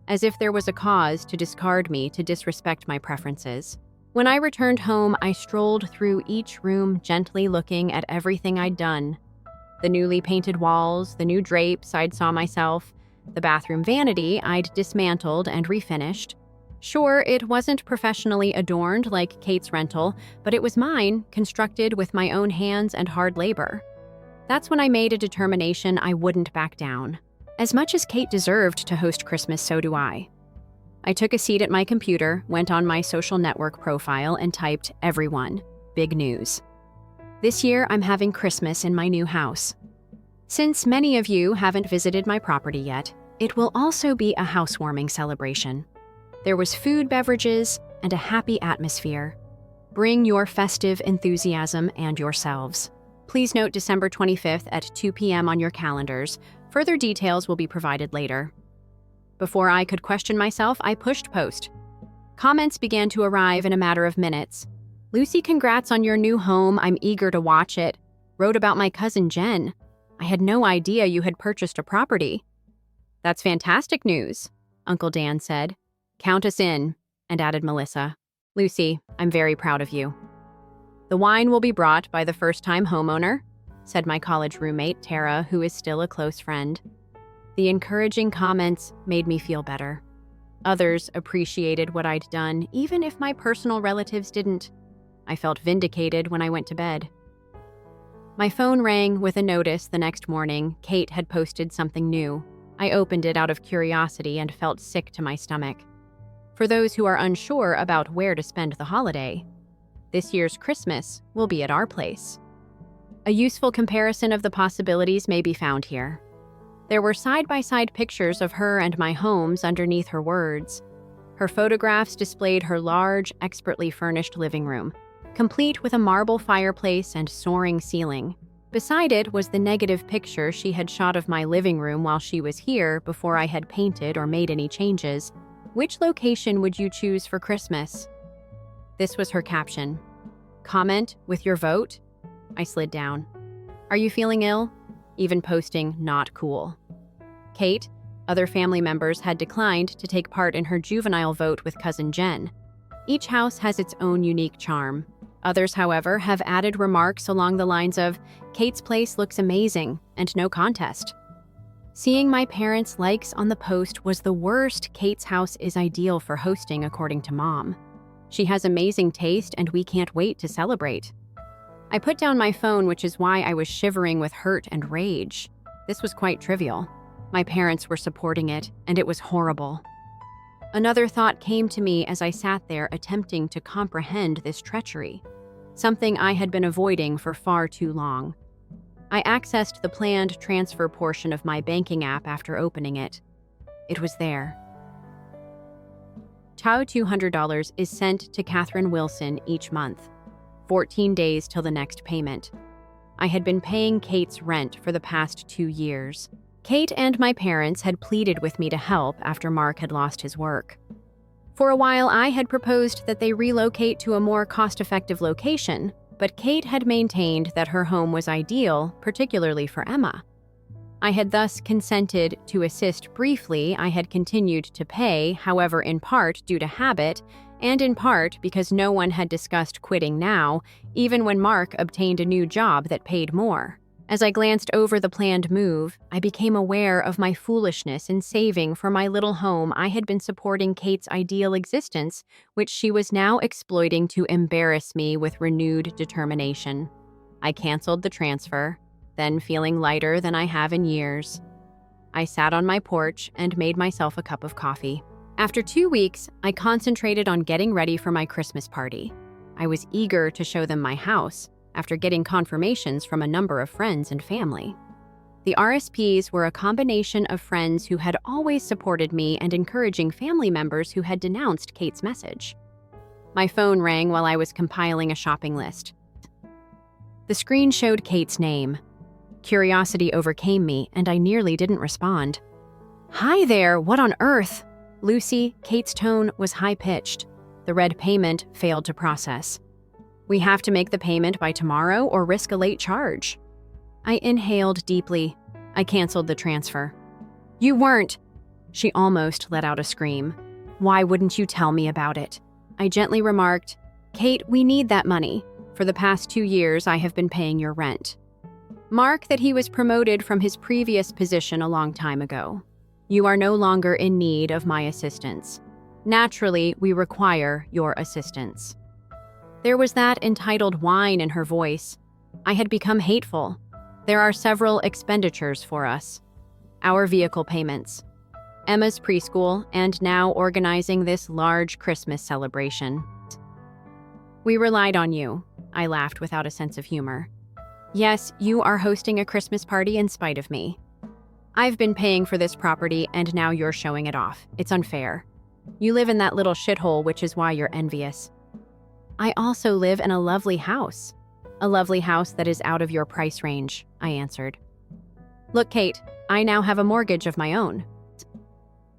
as if there was a cause to discard me, to disrespect my preferences. When I returned home, I strolled through each room, gently looking at everything I'd done. The newly painted walls, the new drapes I'd saw myself, the bathroom vanity I'd dismantled and refinished. Sure, it wasn't professionally adorned like Kate's rental, but it was mine, constructed with my own hands and hard labor. That's when I made a determination I wouldn't back down. As much as Kate deserved to host Christmas, so do I. I took a seat at my computer, went on my social network profile, and typed, "Everyone, big news. This year, I'm having Christmas in my new house. Since many of you haven't visited my property yet, it will also be a housewarming celebration. There was food, beverages, and a happy atmosphere. Bring your festive enthusiasm and yourselves. Please note December 25th at 2 p.m. on your calendars. Further details will be provided later." Before I could question myself, I pushed post. Comments began to arrive in a matter of minutes. "Lucy, congrats on your new home. I'm eager to watch it. Wrote about my cousin Jen. I had no idea you had purchased a property." "That's fantastic news," Uncle Dan said. "Count us in," and added Melissa. "Lucy, I'm very proud of you." "The wine will be brought by the first-time homeowner," said my college roommate, Tara, who is still a close friend. The encouraging comments made me feel better. Others appreciated what I'd done, even if my personal relatives didn't. I felt vindicated when I went to bed. My phone rang with a notice the next morning. Kate had posted something new. I opened it out of curiosity and felt sick to my stomach. For those who are unsure about where to spend the holiday, this year's Christmas will be at our place. A useful comparison of the possibilities may be found here. There were side-by-side pictures of her and my homes underneath her words. Her photographs displayed her large, expertly furnished living room, complete with a marble fireplace and soaring ceiling. Beside it was the negative picture she had shot of my living room while she was here before I had painted or made any changes. Which location would you choose for Christmas? This was her caption. Comment with your vote? I slid down. Are you feeling ill? Even posting not cool. Kate, other family members had declined to take part in her juvenile vote with cousin Jen. Each house has its own unique charm. Others, however, have added remarks along the lines of, Kate's place looks amazing, and no contest. Seeing my parents' likes on the post was the worst. Kate's house is ideal for hosting, according to Mom. She has amazing taste, and we can't wait to celebrate. I put down my phone, which is why I was shivering with hurt and rage. This was quite trivial. My parents were supporting it, and it was horrible. Another thought came to me as I sat there attempting to comprehend this treachery, something I had been avoiding for far too long. I accessed the planned transfer portion of my banking app after opening it. It was there. $200 is sent to Catherine Wilson each month. 14 days till the next payment. I had been paying Kate's rent for the past 2 years. Kate and my parents had pleaded with me to help after Mark had lost his work. For a while, I had proposed that they relocate to a more cost-effective location, but Kate had maintained that her home was ideal, particularly for Emma. I had thus consented to assist briefly. I had continued to pay, however, in part due to habit, and in part because no one had discussed quitting now, even when Mark obtained a new job that paid more. As I glanced over the planned move, I became aware of my foolishness in saving for my little home. I had been supporting Kate's ideal existence, which she was now exploiting to embarrass me with renewed determination. I canceled the transfer, then feeling lighter than I have in years. I sat on my porch and made myself a cup of coffee. After 2 weeks, I concentrated on getting ready for my Christmas party. I was eager to show them my house, after getting confirmations from a number of friends and family. The RSPs were a combination of friends who had always supported me and encouraging family members who had denounced Kate's message. My phone rang while I was compiling a shopping list. The screen showed Kate's name. Curiosity overcame me, and I nearly didn't respond. Hi there, what on earth? Lucy, Kate's tone was high-pitched. The red payment failed to process. We have to make the payment by tomorrow or risk a late charge. I inhaled deeply. I canceled the transfer. You weren't. She almost let out a scream. Why wouldn't you tell me about it? I gently remarked, Kate, we need that money. For the past 2 years, I have been paying your rent. Mark that he was promoted from his previous position a long time ago. You are no longer in need of my assistance. Naturally, we require your assistance. There was that entitled whine in her voice. I had become hateful. There are several expenditures for us. Our vehicle payments, Emma's preschool, and now organizing this large Christmas celebration. We relied on you, I laughed without a sense of humor. Yes, you are hosting a Christmas party in spite of me. I've been paying for this property and now you're showing it off. It's unfair. You live in that little shithole, which is why you're envious. I also live in a lovely house. A lovely house that is out of your price range, I answered. Look, Kate, I now have a mortgage of my own.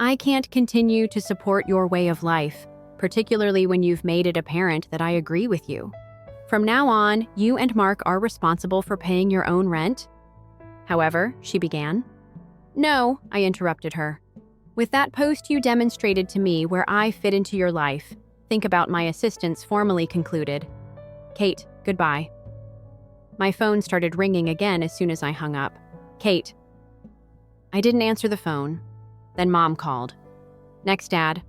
I can't continue to support your way of life, particularly when you've made it apparent that I agree with you. From now on, you and Mark are responsible for paying your own rent. However, she began. No, I interrupted her. With that post you demonstrated to me where I fit into your life. Think about my assistance formally concluded. Kate, goodbye. My phone started ringing again as soon as I hung up. Kate. I didn't answer the phone. Then Mom called. Next, Dad.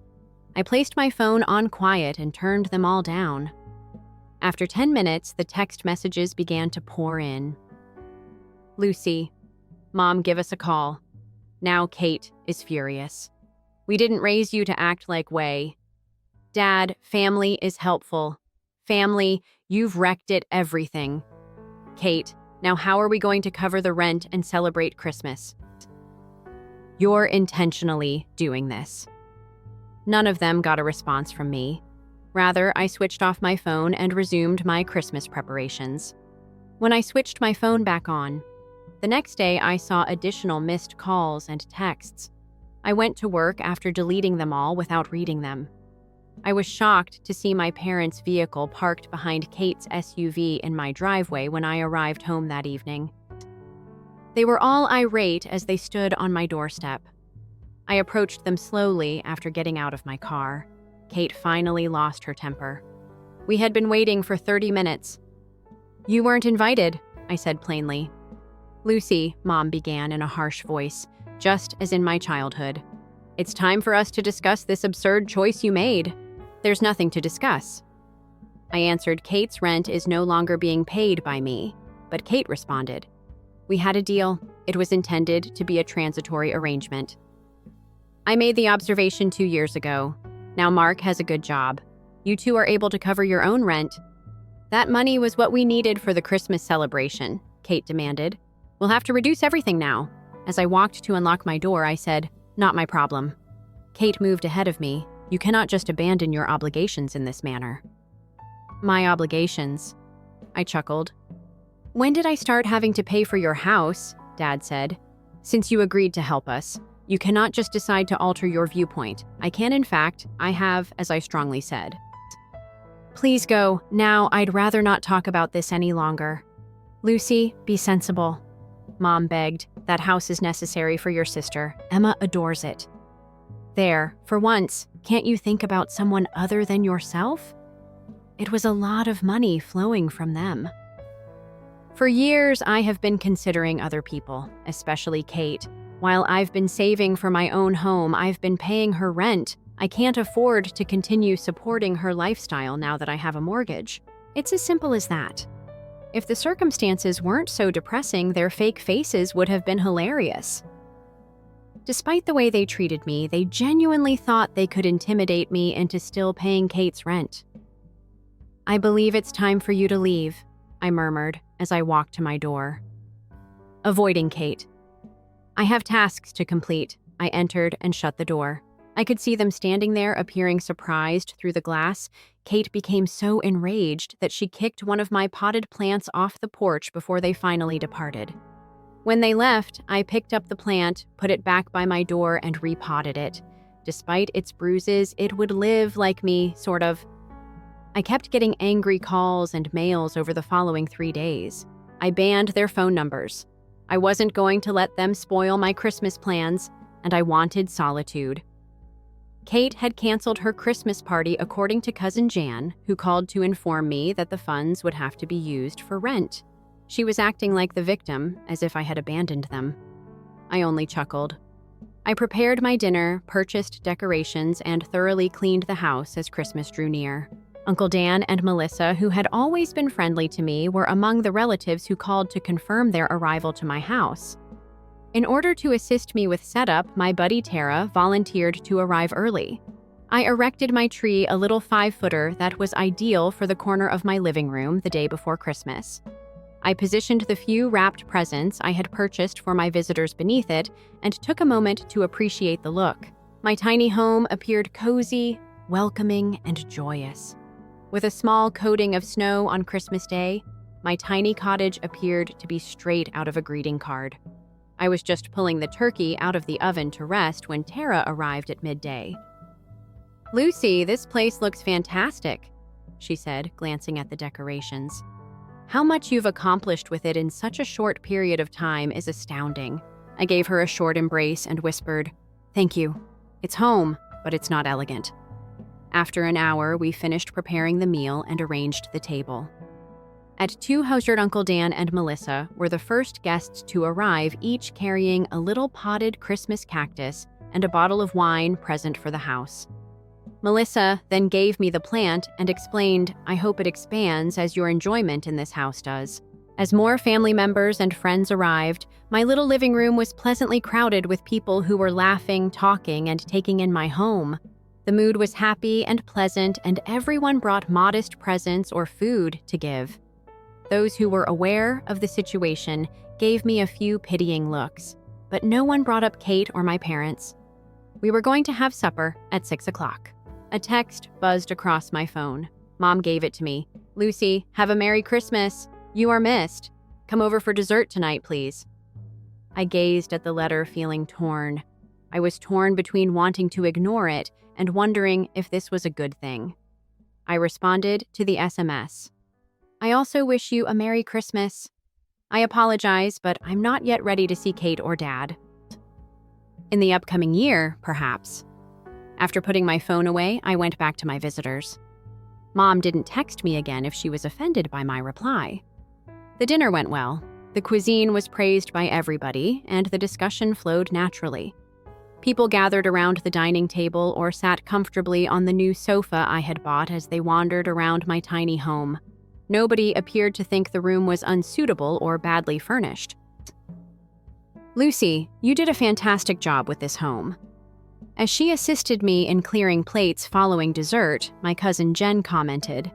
I placed my phone on quiet and turned them all down. After 10 minutes, the text messages began to pour in. Lucy. Mom, give us a call. Now Kate is furious. We didn't raise you to act like way. Dad, family is helpful. Family, you've wrecked it everything. Kate, now how are we going to cover the rent and celebrate Christmas? You're intentionally doing this. None of them got a response from me. Rather, I switched off my phone and resumed my Christmas preparations. When I switched my phone back on, the next day I saw additional missed calls and texts. I went to work after deleting them all without reading them. I was shocked to see my parents' vehicle parked behind Kate's SUV in my driveway when I arrived home that evening. They were all irate as they stood on my doorstep. I approached them slowly after getting out of my car. Kate finally lost her temper. We had been waiting for 30 minutes. You weren't invited, I said plainly. Lucy, Mom began in a harsh voice, just as in my childhood. It's time for us to discuss this absurd choice you made. There's nothing to discuss. I answered, Kate's rent is no longer being paid by me, but Kate responded, we had a deal. It was intended to be a transitory arrangement. I made the observation 2 years ago. Now Mark has a good job. You two are able to cover your own rent. That money was what we needed for the Christmas celebration, Kate demanded. We'll have to reduce everything now. As I walked to unlock my door, I said, not my problem. Kate moved ahead of me. You cannot just abandon your obligations in this manner. My obligations? I chuckled. When did I start having to pay for your house? Dad said. Since you agreed to help us. You cannot just decide to alter your viewpoint. I can, in fact, I have, as I strongly said. Please go. Now, I'd rather not talk about this any longer. Lucy, be sensible. Mom begged. That house is necessary for your sister. Emma adores it. There, for once, can't you think about someone other than yourself? It was a lot of money flowing from them. For years, I have been considering other people, especially Kate. While I've been saving for my own home, I've been paying her rent. I can't afford to continue supporting her lifestyle now that I have a mortgage. It's as simple as that. If the circumstances weren't so depressing, their fake faces would have been hilarious. Despite the way they treated me, they genuinely thought they could intimidate me into still paying Kate's rent. I believe it's time for you to leave, I murmured as I walked to my door. Avoiding Kate. I have tasks to complete. I entered and shut the door. I could see them standing there, appearing surprised through the glass. Kate became so enraged that she kicked one of my potted plants off the porch before they finally departed. When they left, I picked up the plant, put it back by my door, and repotted it. Despite its bruises, it would live like me, sort of. I kept getting angry calls and mails over the following 3 days. I banned their phone numbers. I wasn't going to let them spoil my Christmas plans, and I wanted solitude. Kate had canceled her Christmas party according to Cousin Jan, who called to inform me that the funds would have to be used for rent. She was acting like the victim, as if I had abandoned them. I only chuckled. I prepared my dinner, purchased decorations, and thoroughly cleaned the house as Christmas drew near. Uncle Dan and Melissa, who had always been friendly to me, were among the relatives who called to confirm their arrival to my house. In order to assist me with setup, my buddy Tara volunteered to arrive early. I erected my tree, a little 5-footer that was ideal for the corner of my living room the day before Christmas. I positioned the few wrapped presents I had purchased for my visitors beneath it and took a moment to appreciate the look. My tiny home appeared cozy, welcoming, and joyous. With a small coating of snow on Christmas Day, my tiny cottage appeared to be straight out of a greeting card. I was just pulling the turkey out of the oven to rest when Tara arrived at midday. Lucy, this place looks fantastic, she said, glancing at the decorations. How much you've accomplished with it in such a short period of time is astounding. I gave her a short embrace and whispered, Thank you. It's home, but it's not elegant. After an hour, we finished preparing the meal and arranged the table. At 2 Hosier, Uncle Dan and Melissa were the first guests to arrive, each carrying a little potted Christmas cactus and a bottle of wine present for the house. Melissa then gave me the plant and explained, I hope it expands as your enjoyment in this house does. As more family members and friends arrived, my little living room was pleasantly crowded with people who were laughing, talking, and taking in my home. The mood was happy and pleasant, and everyone brought modest presents or food to give. Those who were aware of the situation gave me a few pitying looks, but no one brought up Kate or my parents. We were going to have supper at 6 o'clock. A text buzzed across my phone. Mom gave it to me. "Lucy, have a Merry Christmas. You are missed. Come over for dessert tonight, please." I gazed at the letter, feeling torn. I was torn between wanting to ignore it and wondering if this was a good thing. I responded to the SMS. "I also wish you a Merry Christmas. I apologize, but I'm not yet ready to see Kate or Dad. In the upcoming year, perhaps." After putting my phone away, I went back to my visitors. Mom didn't text me again if she was offended by my reply. The dinner went well. The cuisine was praised by everybody, and the discussion flowed naturally. People gathered around the dining table or sat comfortably on the new sofa I had bought as they wandered around my tiny home. Nobody appeared to think the room was unsuitable or badly furnished. "Lucy, you did a fantastic job with this home." As she assisted me in clearing plates following dessert, my cousin Jen commented.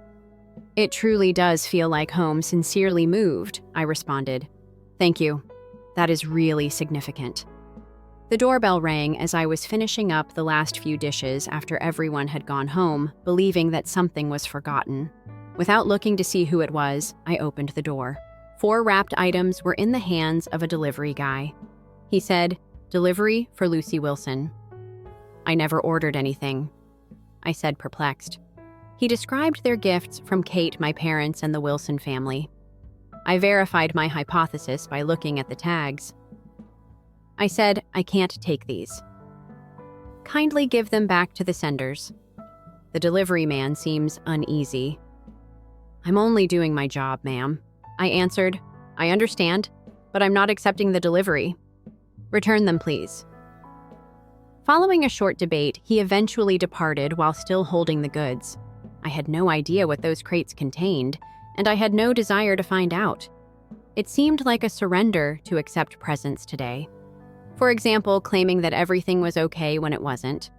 "It truly does feel like home sincerely moved," I responded. "Thank you. That is really significant." The doorbell rang as I was finishing up the last few dishes after everyone had gone home, believing that something was forgotten. Without looking to see who it was, I opened the door. 4 wrapped items were in the hands of a delivery guy. He said, "Delivery for Lucy Wilson." "I never ordered anything," I said, perplexed. He described their gifts from Kate, my parents, and the Wilson family. I verified my hypothesis by looking at the tags. I said, "I can't take these. Kindly give them back to the senders." The delivery man seems uneasy. "I'm only doing my job, ma'am," I answered. "I understand, but I'm not accepting the delivery. Return them, please." Following a short debate, he eventually departed while still holding the goods. I had no idea what those crates contained, and I had no desire to find out. It seemed like a surrender to accept presents today. For example, claiming that everything was okay when it wasn't.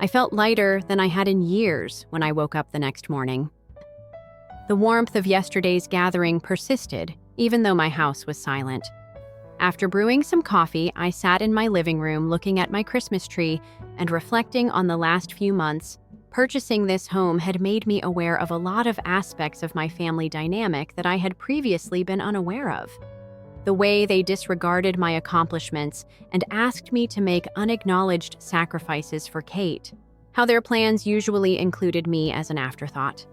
I felt lighter than I had in years when I woke up the next morning. The warmth of yesterday's gathering persisted, even though my house was silent. After brewing some coffee, I sat in my living room looking at my Christmas tree and reflecting on the last few months. Purchasing this home had made me aware of a lot of aspects of my family dynamic that I had previously been unaware of. The way they disregarded my accomplishments and asked me to make unacknowledged sacrifices for Kate. How their plans usually included me as an afterthought.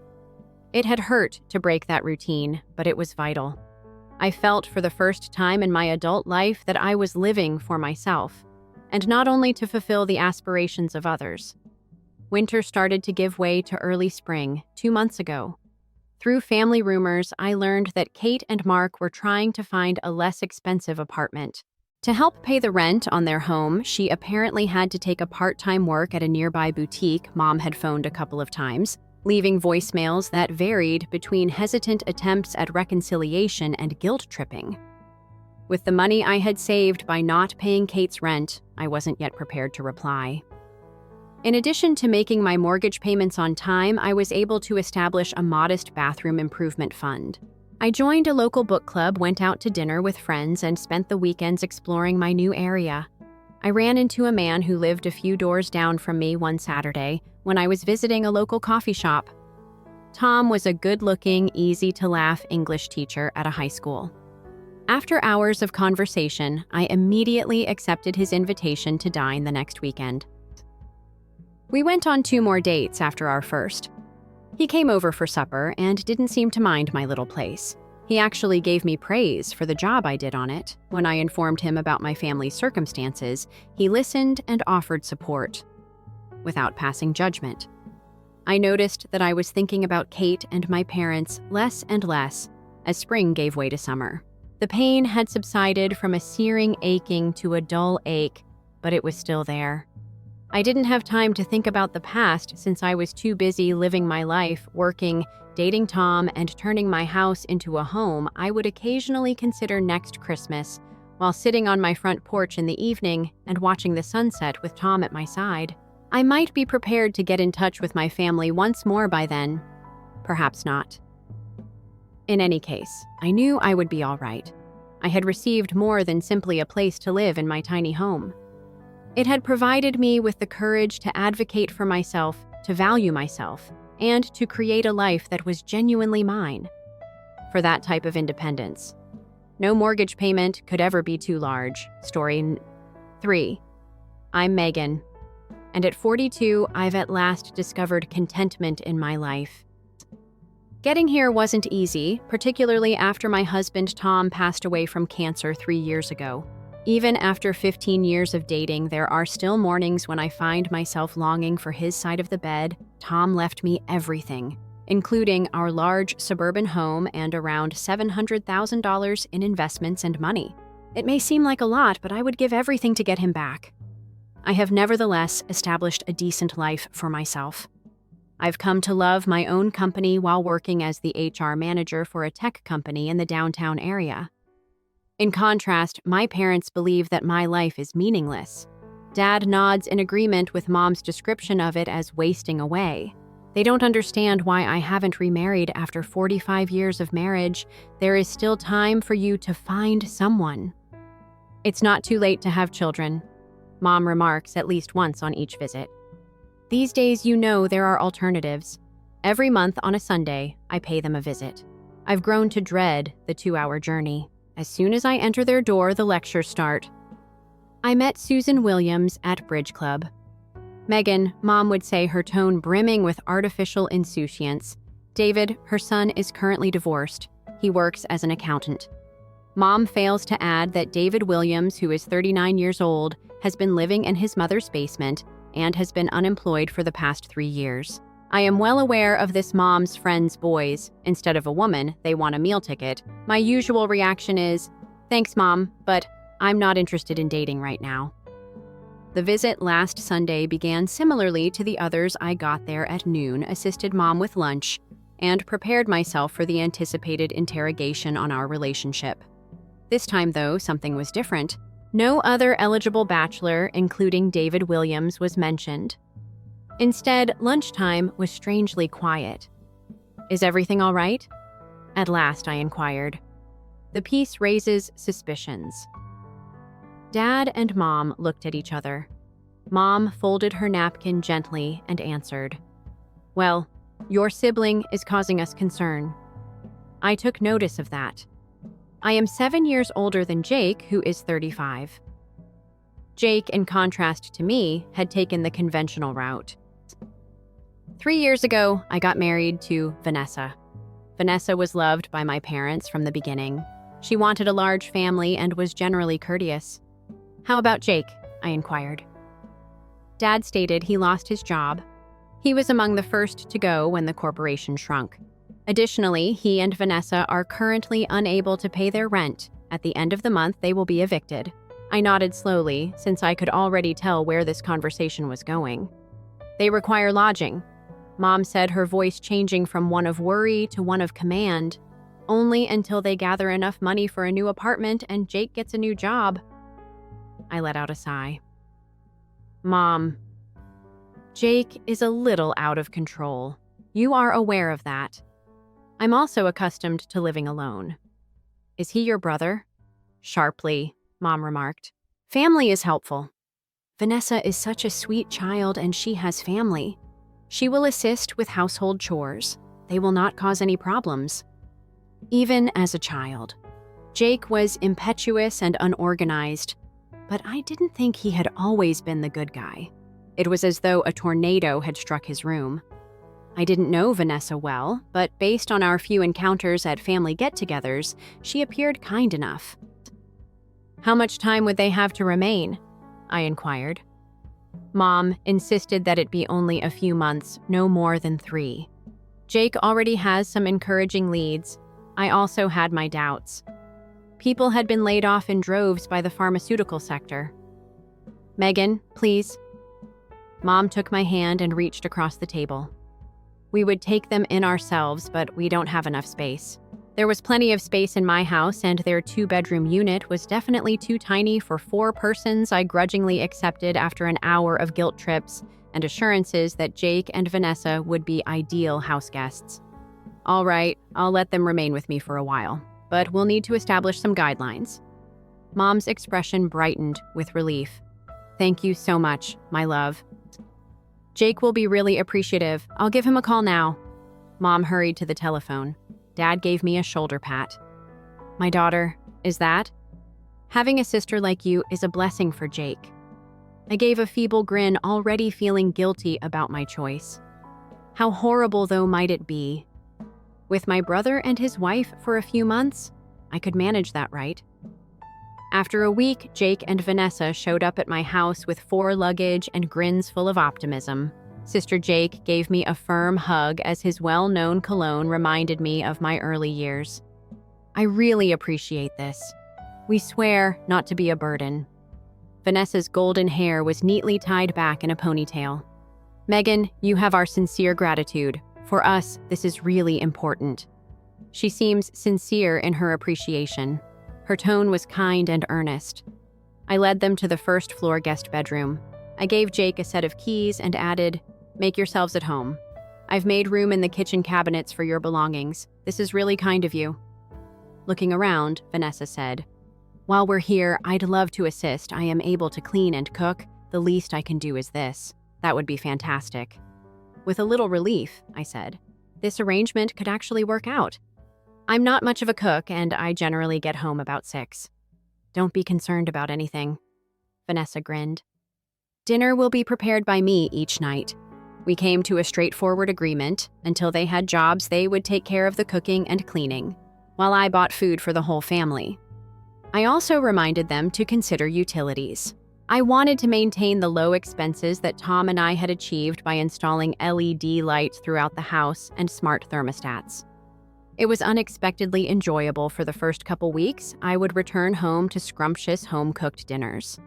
It had hurt to break that routine, but it was vital. I felt for the first time in my adult life that I was living for myself, and not only to fulfill the aspirations of others. Winter started to give way to early spring 2 months ago. Through family rumors, I learned that Kate and Mark were trying to find a less expensive apartment. To help pay the rent on their home, she apparently had to take a part-time work at a nearby boutique Mom had phoned a couple of times, leaving voicemails that varied between hesitant attempts at reconciliation and guilt-tripping. With the money I had saved by not paying Kate's rent, I wasn't yet prepared to reply. In addition to making my mortgage payments on time, I was able to establish a modest bathroom improvement fund. I joined a local book club, went out to dinner with friends, and spent the weekends exploring my new area. I ran into a man who lived a few doors down from me one Saturday when I was visiting a local coffee shop. Tom was a good-looking, easy-to-laugh English teacher at a high school. After hours of conversation, I immediately accepted his invitation to dine the next weekend. We went on 2 more dates after our first. He came over for supper and didn't seem to mind my little place. He actually gave me praise for the job I did on it. When I informed him about my family's circumstances, he listened and offered support, without passing judgment. I noticed that I was thinking about Kate and my parents less and less as spring gave way to summer. The pain had subsided from a searing aching to a dull ache, but it was still there. I didn't have time to think about the past since I was too busy living my life, working, dating Tom, and turning my house into a home I would occasionally consider next Christmas, while sitting on my front porch in the evening and watching the sunset with Tom at my side. I might be prepared to get in touch with my family once more by then. Perhaps not. In any case, I knew I would be all right. I had received more than simply a place to live in my tiny home. It had provided me with the courage to advocate for myself, to value myself, and to create a life that was genuinely mine. For that type of independence. No mortgage payment could ever be too large. Story 3. I'm Megan, and at 42, I've at last discovered contentment in my life. Getting here wasn't easy, particularly after my husband Tom passed away from cancer 3 years ago. Even after 15 years of dating, there are still mornings when I find myself longing for his side of the bed. Tom left me everything, including our large suburban home and around $700,000 in investments and money. It may seem like a lot, but I would give everything to get him back. I have nevertheless established a decent life for myself. I've come to love my own company while working as the HR manager for a tech company in the downtown area. In contrast, my parents believe that my life is meaningless. Dad nods in agreement with Mom's description of it as wasting away. They don't understand why I haven't remarried after 45 years of marriage. There is still time for you to find someone. It's not too late to have children, Mom remarks at least once on each visit. These days, you know there are alternatives. Every month on a Sunday, I pay them a visit. I've grown to dread the 2-hour journey. As soon as I enter their door, the lectures start. I met Susan Williams at Bridge Club. Megan, Mom would say, her tone brimming with artificial insouciance. David, her son, is currently divorced. He works as an accountant. Mom fails to add that David Williams, who is 39 years old, has been living in his mother's basement and has been unemployed for the past 3 years. I am well aware of this mom's friend's boys. Instead of a woman, they want a meal ticket. My usual reaction is, thanks, Mom, but I'm not interested in dating right now. The visit last Sunday began similarly to the others. I got there at noon, assisted Mom with lunch, and prepared myself for the anticipated interrogation on our relationship. This time, though, something was different. No other eligible bachelor, including David Williams, was mentioned. Instead, lunchtime was strangely quiet. Is everything all right? At last, I inquired. The piece raises suspicions. Dad and Mom looked at each other. Mom folded her napkin gently and answered, "Well, your sibling is causing us concern." I took notice of that. I am 7 years older than Jake, who is 35. Jake, in contrast to me, had taken the conventional route. 3 years ago, I got married to Vanessa. Vanessa was loved by my parents from the beginning. She wanted a large family and was generally courteous. How about Jake? I inquired. Dad stated he lost his job. He was among the first to go when the corporation shrunk. Additionally, he and Vanessa are currently unable to pay their rent. At the end of the month, they will be evicted. I nodded slowly, since I could already tell where this conversation was going. They require lodging. Mom said, her voice changing from one of worry to one of command, only until they gather enough money for a new apartment and Jake gets a new job. I let out a sigh. Mom, Jake is a little out of control. You are aware of that. I'm also accustomed to living alone. Is he your brother? Sharply, Mom remarked. Family is helpful. Vanessa is such a sweet child and she has family. She will assist with household chores. They will not cause any problems. Even as a child, Jake was impetuous and unorganized, but I didn't think he had always been the good guy. It was as though a tornado had struck his room. I didn't know Vanessa well, but based on our few encounters at family get-togethers, she appeared kind enough. How much time would they have to remain? I inquired. Mom insisted that it be only a few months, no more than 3. Jake already has some encouraging leads. I also had my doubts. People had been laid off in droves by the pharmaceutical sector. Megan, please. Mom took my hand and reached across the table. We would take them in ourselves, but we don't have enough space. There was plenty of space in my house, and their 2-bedroom unit was definitely too tiny for 4 persons. I grudgingly accepted after an hour of guilt trips. and assurances that Jake and Vanessa would be ideal house guests. All right, I'll let them remain with me for a while, but we'll need to establish some guidelines. Mom's expression brightened with relief. Thank you so much, my love. Jake will be really appreciative. I'll give him a call now. Mom hurried to the telephone. Dad gave me a shoulder pat. My daughter, is that? Having a sister like you is a blessing for Jake. I gave a feeble grin, already feeling guilty about my choice. How horrible, though, might it be? With my brother and his wife for a few months, I could manage that, right? After a week, Jake and Vanessa showed up at my house with 4 luggage and grins full of optimism. Sister Jake gave me a firm hug as his well-known cologne reminded me of my early years. I really appreciate this. We swear not to be a burden. Vanessa's golden hair was neatly tied back in a ponytail. Megan, you have our sincere gratitude. For us, this is really important. She seems sincere in her appreciation. Her tone was kind and earnest. I led them to the first-floor guest bedroom. I gave Jake a set of keys and added, "Make yourselves at home. I've made room in the kitchen cabinets for your belongings. This is really kind of you." Looking around, Vanessa said, "While we're here, I'd love to assist. I am able to clean and cook. The least I can do is this. That would be fantastic." With a little relief, I said, "This arrangement could actually work out. I'm not much of a cook, and I generally get home about 6. Don't be concerned about anything." Vanessa grinned. "Dinner will be prepared by me each night." We came to a straightforward agreement. Until they had jobs, they would take care of the cooking and cleaning, while I bought food for the whole family. I also reminded them to consider utilities. I wanted to maintain the low expenses that Tom and I had achieved by installing LED lights throughout the house and smart thermostats. It was unexpectedly enjoyable for the first couple weeks. I would return home to scrumptious home-cooked dinners.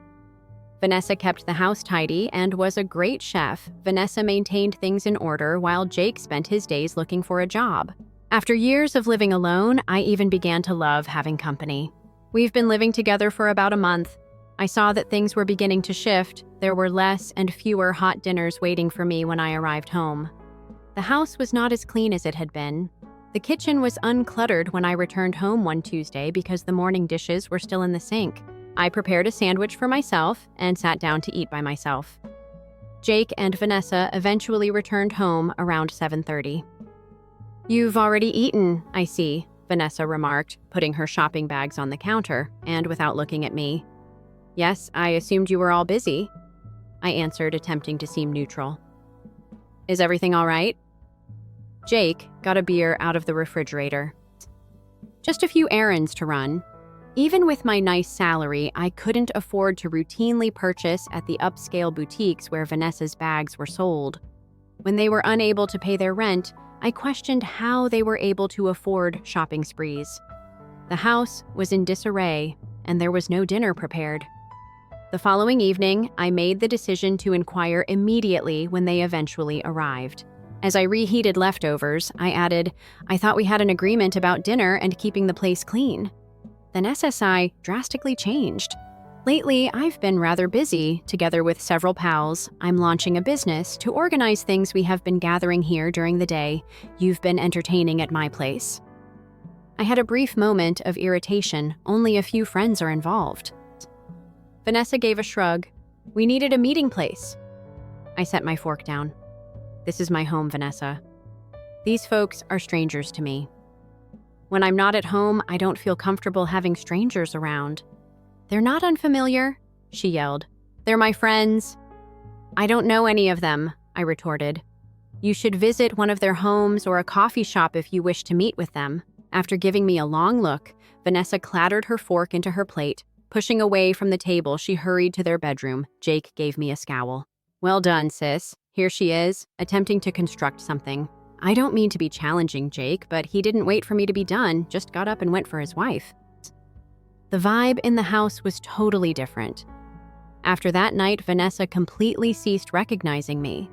Vanessa kept the house tidy and was a great chef. Vanessa maintained things in order while Jake spent his days looking for a job. After years of living alone, I even began to love having company. We've been living together for about a month. I saw that things were beginning to shift. There were less and fewer hot dinners waiting for me when I arrived home. The house was not as clean as it had been. The kitchen was uncluttered when I returned home one Tuesday because the morning dishes were still in the sink. I prepared a sandwich for myself and sat down to eat by myself. Jake and Vanessa eventually returned home around 7:30. "You've already eaten, I see," Vanessa remarked, putting her shopping bags on the counter, and without looking at me. "Yes, I assumed you were all busy," I answered, attempting to seem neutral. "Is everything all right?" Jake got a beer out of the refrigerator. "Just a few errands to run. Even with my nice salary, I couldn't afford to routinely purchase at the upscale boutiques where Vanessa's bags were sold. When they were unable to pay their rent, I questioned how they were able to afford shopping sprees. The house was in disarray, and there was no dinner prepared. The following evening, I made the decision to inquire immediately when they eventually arrived. As I reheated leftovers, I added, "I thought we had an agreement about dinner and keeping the place clean." Vanessa's eye drastically changed. Lately, I've been rather busy. Together with several pals, I'm launching a business to organize things we have been gathering here during the day. You've been entertaining at my place. I had a brief moment of irritation. Only a few friends are involved. Vanessa gave a shrug. "We needed a meeting place." I set my fork down. "This is my home, Vanessa. These folks are strangers to me. When I'm not at home, I don't feel comfortable having strangers around." "They're not unfamiliar," she yelled. "They're my friends." "I don't know any of them," I retorted. "You should visit one of their homes or a coffee shop if you wish to meet with them." After giving me a long look, Vanessa clattered her fork into her plate. Pushing away from the table, she hurried to their bedroom. Jake gave me a scowl. "Well done, sis. Here she is, attempting to construct something." I don't mean to be challenging Jake, but he didn't wait for me to be done, just got up and went for his wife. The vibe in the house was totally different. After that night, Vanessa completely ceased recognizing me.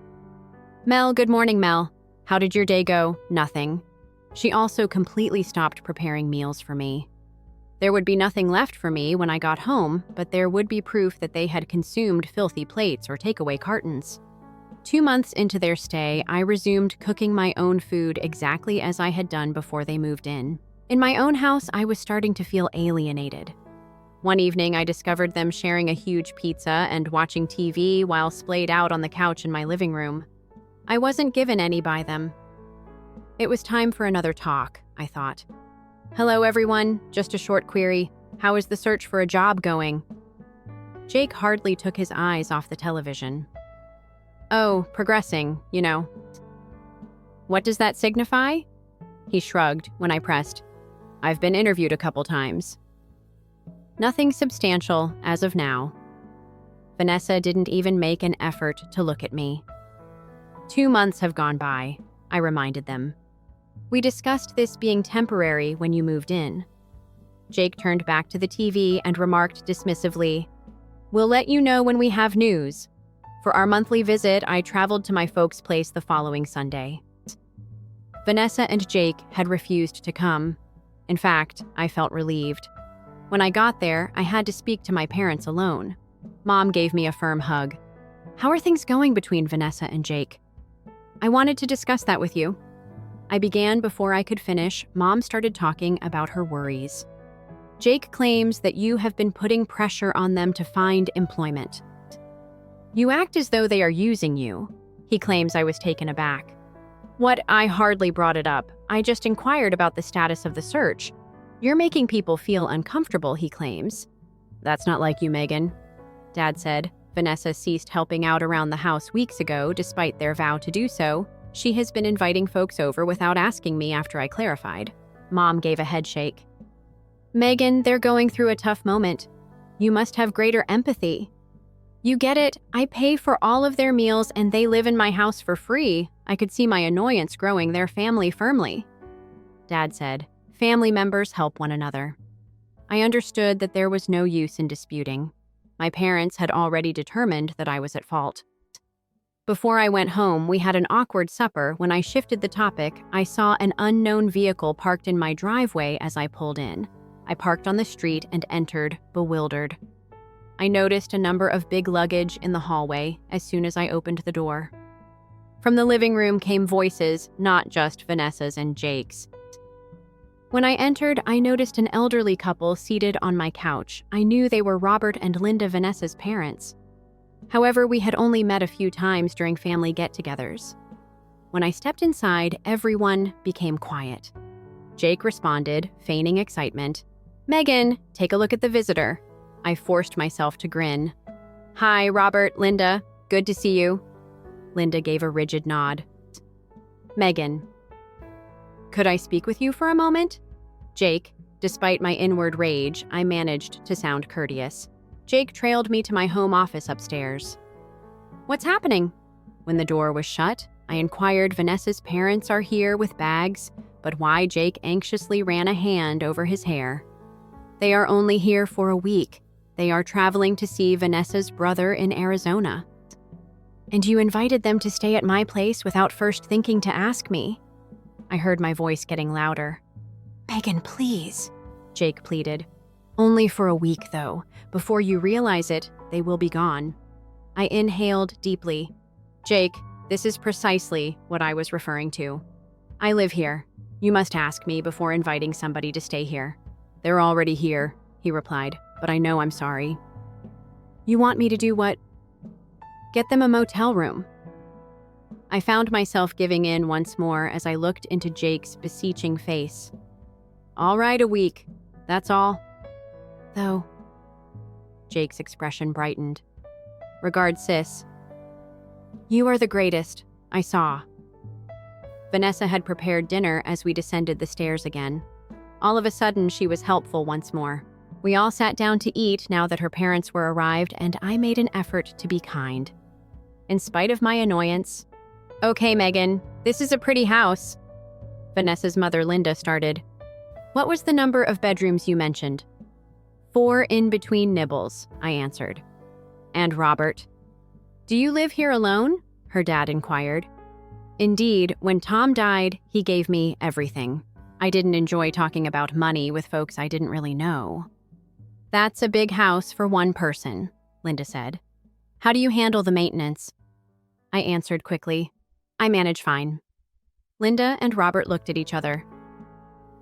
"Mel, good morning, Mel. How did your day go?" "Nothing." She also completely stopped preparing meals for me. There would be nothing left for me when I got home, but there would be proof that they had consumed filthy plates or takeaway cartons. 2 months into their stay, I resumed cooking my own food exactly as I had done before they moved in. In my own house, I was starting to feel alienated. One evening, I discovered them sharing a huge pizza and watching TV while splayed out on the couch in my living room. I wasn't given any by them. It was time for another talk, I thought. Hello, everyone. Just a short query. How is the search for a job going? Jake hardly took his eyes off the television. Oh, progressing, you know. What does that signify? He shrugged when I pressed. I've been interviewed a couple times. Nothing substantial as of now. Vanessa didn't even make an effort to look at me. 2 months have gone by, I reminded them. We discussed this being temporary when you moved in. Jake turned back to the TV and remarked dismissively, We'll let you know when we have news. For our monthly visit, I traveled to my folks' place the following Sunday. Vanessa and Jake had refused to come. In fact, I felt relieved. When I got there, I had to speak to my parents alone. Mom gave me a firm hug. How are things going between Vanessa and Jake? I wanted to discuss that with you. I began before I could finish. Mom started talking about her worries. Jake claims that you have been putting pressure on them to find employment. You act as though they are using you. He claims I was taken aback. What? I hardly brought it up. I just inquired about the status of the search. You're making people feel uncomfortable, he claims. That's not like you, Megan, Dad said. Vanessa ceased helping out around the house weeks ago, despite their vow to do so. She has been inviting folks over without asking me after I clarified. Mom gave a head shake. Megan, they're going through a tough moment. You must have greater empathy. You get it. I pay for all of their meals and they live in my house for free. I could see my annoyance growing their family firmly. Dad said, family members help one another. I understood that there was no use in disputing. My parents had already determined that I was at fault. Before I went home, we had an awkward supper. When I shifted the topic, I saw an unknown vehicle parked in my driveway as I pulled in. I parked on the street and entered, bewildered. I noticed a number of big luggage in the hallway as soon as I opened the door. From the living room came voices, not just Vanessa's and Jake's. When I entered, I noticed an elderly couple seated on my couch. I knew they were Robert and Linda, Vanessa's parents. However, we had only met a few times during family get-togethers. When I stepped inside, everyone became quiet. Jake responded, feigning excitement. Megan, take a look at the visitor. I forced myself to grin. Hi, Robert, Linda. Good to see you. Linda gave a rigid nod. Megan. Could I speak with you for a moment? Jake, despite my inward rage, I managed to sound courteous. Jake trailed me to my home office upstairs. What's happening? When the door was shut, I inquired Vanessa's parents are here with bags, but why Jake anxiously ran a hand over his hair. They are only here for a week. They are traveling to see Vanessa's brother in Arizona. And you invited them to stay at my place without first thinking to ask me. I heard my voice getting louder. Megan, please, Jake pleaded. Only for a week, though. Before you realize it, they will be gone. I inhaled deeply. Jake, this is precisely what I was referring to. I live here. You must ask me before inviting somebody to stay here. They're already here, he replied, but I know I'm sorry. You want me to do what? Get them a motel room. I found myself giving in once more as I looked into Jake's beseeching face. All right, a week. That's all. Though. Jake's expression brightened. Regards, sis. You are the greatest. I saw. Vanessa had prepared dinner as we descended the stairs again. All of a sudden, she was helpful once more. We all sat down to eat now that her parents were arrived, and I made an effort to be kind. In spite of my annoyance, Okay, Megan, this is a pretty house. Vanessa's mother, Linda, started. What was the number of bedrooms you mentioned? 4 in between nibbles, I answered. And Robert? Do you live here alone? Her dad inquired. Indeed, when Tom died, he gave me everything. I didn't enjoy talking about money with folks I didn't really know. That's a big house for one person, Linda said. How do you handle the maintenance? I answered quickly. I manage fine. Linda and Robert looked at each other.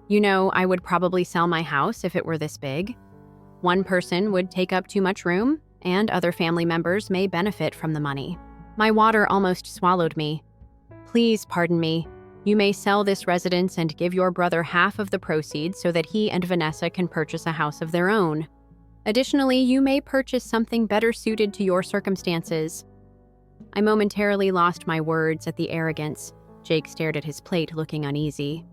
You know, I would probably sell my house if it were this big. One person would take up too much room, and other family members may benefit from the money. My water almost swallowed me. Please pardon me. You may sell this residence and give your brother half of the proceeds so that he and Vanessa can purchase a house of their own. Additionally, you may purchase something better suited to your circumstances. I momentarily lost my words at the arrogance. Jake stared at his plate, looking uneasy.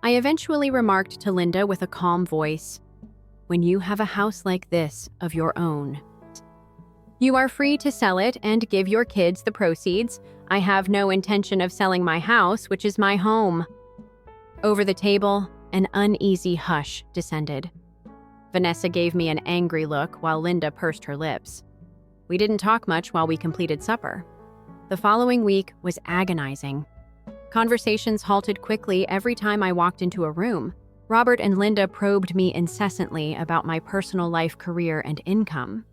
I eventually remarked to Linda with a calm voice, when you have a house like this of your own, you are free to sell it and give your kids the proceeds. I have no intention of selling my house, which is my home. Over the table, an uneasy hush descended. Vanessa gave me an angry look while Linda pursed her lips. We didn't talk much while we completed supper. The following week was agonizing. Conversations halted quickly every time I walked into a room. Robert and Linda probed me incessantly about my personal life, career, and income.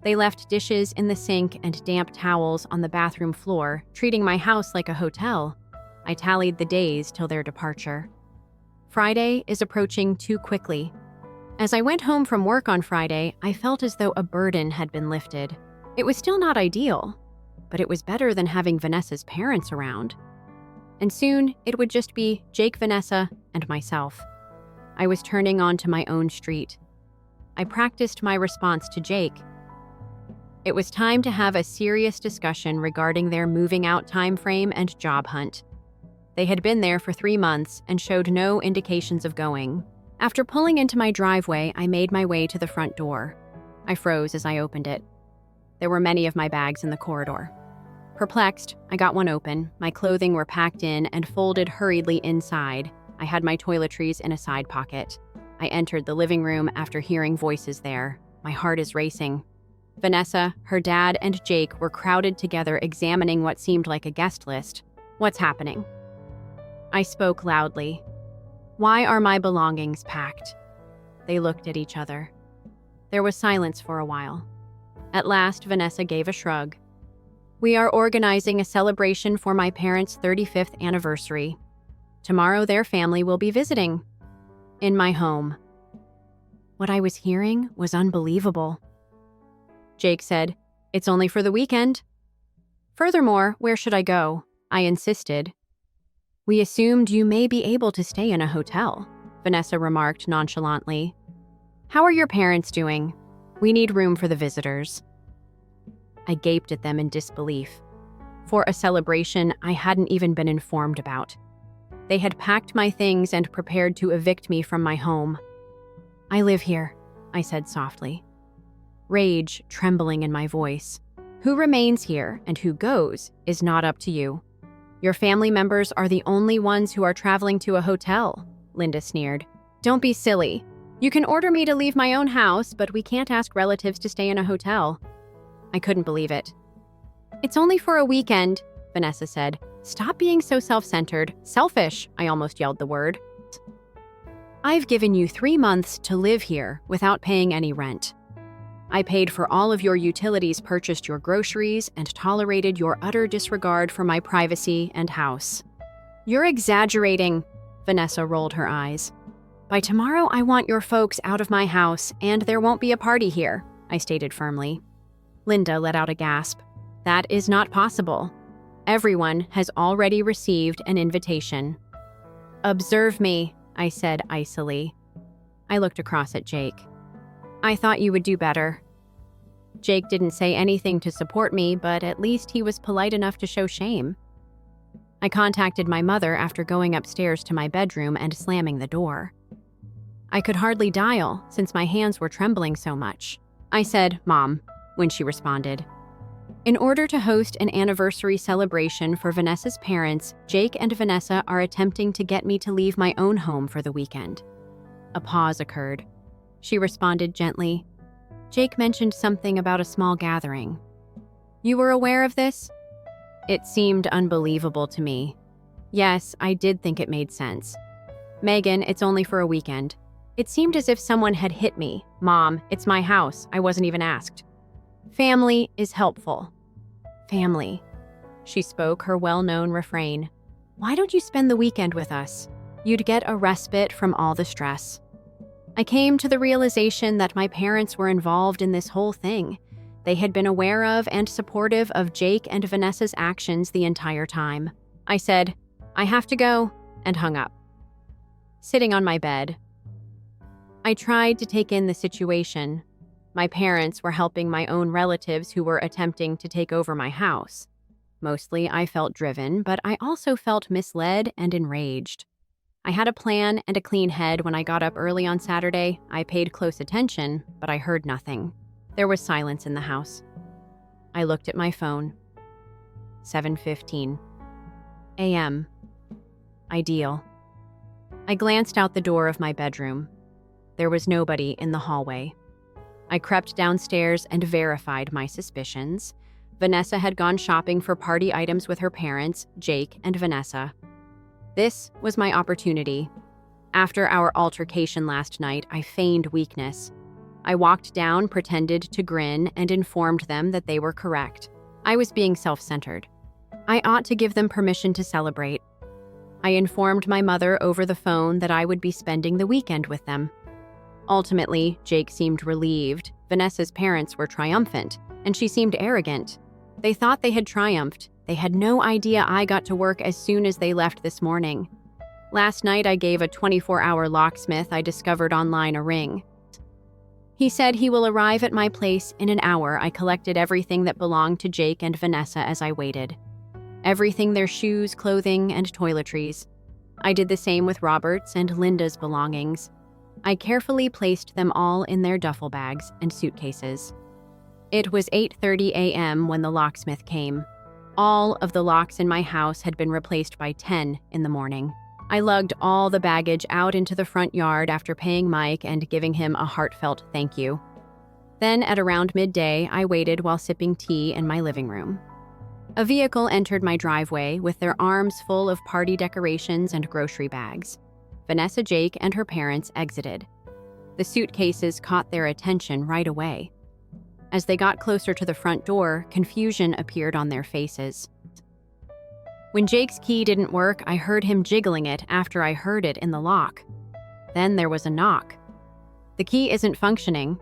They left dishes in the sink and damp towels on the bathroom floor, treating my house like a hotel. I tallied the days till their departure. Friday is approaching too quickly. As I went home from work on Friday, I felt as though a burden had been lifted. It was still not ideal, but it was better than having Vanessa's parents around. And soon, it would just be Jake, Vanessa, and myself. I was turning onto my own street. I practiced my response to Jake. It was time to have a serious discussion regarding their moving out time frame and job hunt. They had been there for 3 months and showed no indications of going. After pulling into my driveway, I made my way to the front door. I froze as I opened it. There were many of my bags in the corridor. Perplexed, I got one open. My clothing were packed in and folded hurriedly inside. I had my toiletries in a side pocket. I entered the living room after hearing voices there. My heart is racing. Vanessa, her dad, and Jake were crowded together examining what seemed like a guest list. What's happening? I spoke loudly. Why are my belongings packed? They looked at each other. There was silence for a while. At last, Vanessa gave a shrug. We are organizing a celebration for my parents' 35th anniversary. Tomorrow their family will be visiting. In my home. What I was hearing was unbelievable. Jake said, "It's only for the weekend." Furthermore, where should I go? I insisted. We assumed you may be able to stay in a hotel, Vanessa remarked nonchalantly. How are your parents doing? We need room for the visitors. I gaped at them in disbelief. For a celebration I hadn't even been informed about. They had packed my things and prepared to evict me from my home. I live here, I said softly. Rage trembling in my voice. Who remains here and who goes is not up to you. Your family members are the only ones who are traveling to a hotel, Linda sneered. Don't be silly. You can order me to leave my own house, but we can't ask relatives to stay in a hotel. I couldn't believe it. It's only for a weekend, Vanessa said. Stop being so self-centered. Selfish, I almost yelled the word. I've given you 3 months to live here without paying any rent. I paid for all of your utilities, purchased your groceries, and tolerated your utter disregard for my privacy and house. You're exaggerating, Vanessa rolled her eyes. By tomorrow, I want your folks out of my house, and there won't be a party here, I stated firmly. Linda let out a gasp. That is not possible. Everyone has already received an invitation. Observe me, I said icily. I looked across at Jake. I thought you would do better. Jake didn't say anything to support me, but at least he was polite enough to show shame. I contacted my mother after going upstairs to my bedroom and slamming the door. I could hardly dial since my hands were trembling so much. I said, Mom, when she responded. In order to host an anniversary celebration for Vanessa's parents, Jake and Vanessa are attempting to get me to leave my own home for the weekend. A pause occurred. She responded gently. Jake mentioned something about a small gathering. You were aware of this? It seemed unbelievable to me. Yes, I did think it made sense. Megan, it's only for a weekend. It seemed as if someone had hit me. Mom, it's my house. I wasn't even asked. Family is helpful. Family. She spoke her well-known refrain. Why don't you spend the weekend with us? You'd get a respite from all the stress. I came to the realization that my parents were involved in this whole thing. They had been aware of and supportive of Jake and Vanessa's actions the entire time. I said, I have to go, and hung up. Sitting on my bed, I tried to take in the situation. My parents were helping my own relatives who were attempting to take over my house. Mostly, I felt driven, but I also felt misled and enraged. I had a plan and a clean head when I got up early on Saturday. I paid close attention, but I heard nothing. There was silence in the house. I looked at my phone. 7:15 a.m. Ideal. I glanced out the door of my bedroom. There was nobody in the hallway. I crept downstairs and verified my suspicions. Vanessa had gone shopping for party items with her parents, Jake and Vanessa. This was my opportunity. After our altercation last night, I feigned weakness. I walked down, pretended to grin, and informed them that they were correct. I was being self-centered. I ought to give them permission to celebrate. I informed my mother over the phone that I would be spending the weekend with them. Ultimately, Jake seemed relieved. Vanessa's parents were triumphant, and she seemed arrogant. They thought they had triumphed. They had no idea I got to work as soon as they left this morning. Last night, I gave a 24-hour locksmith I discovered online a ring. He said he will arrive at my place in an hour. I collected everything that belonged to Jake and Vanessa as I waited. Everything, their shoes, clothing, and toiletries. I did the same with Robert's and Linda's belongings. I carefully placed them all in their duffel bags and suitcases. It was 8:30 a.m. when the locksmith came. All of the locks in my house had been replaced by 10 in the morning. I lugged all the baggage out into the front yard after paying Mike and giving him a heartfelt thank you. Then at around midday, I waited while sipping tea in my living room. A vehicle entered my driveway with their arms full of party decorations and grocery bags. Vanessa, Jake, and her parents exited. The suitcases caught their attention right away. As they got closer to the front door, confusion appeared on their faces. When Jake's key didn't work, I heard him jiggling it after I heard it in the lock. Then there was a knock. The key isn't functioning.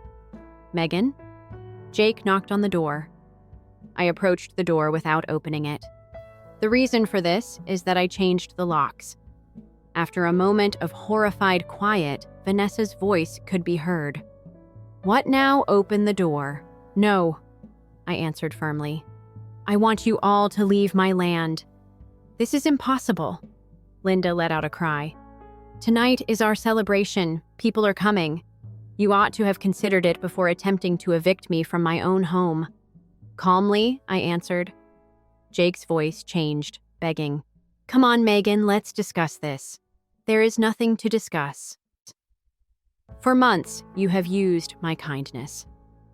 Megan? Jake knocked on the door. I approached the door without opening it. The reason for this is that I changed the locks. After a moment of horrified quiet, Vanessa's voice could be heard. What now? Open the door. No, I answered firmly. I want you all to leave my land. This is impossible. Linda let out a cry. Tonight is our celebration. People are coming. You ought to have considered it before attempting to evict me from my own home. Calmly, I answered. Jake's voice changed, begging. Come on, Megan, let's discuss this. There is nothing to discuss. For months, you have used my kindness.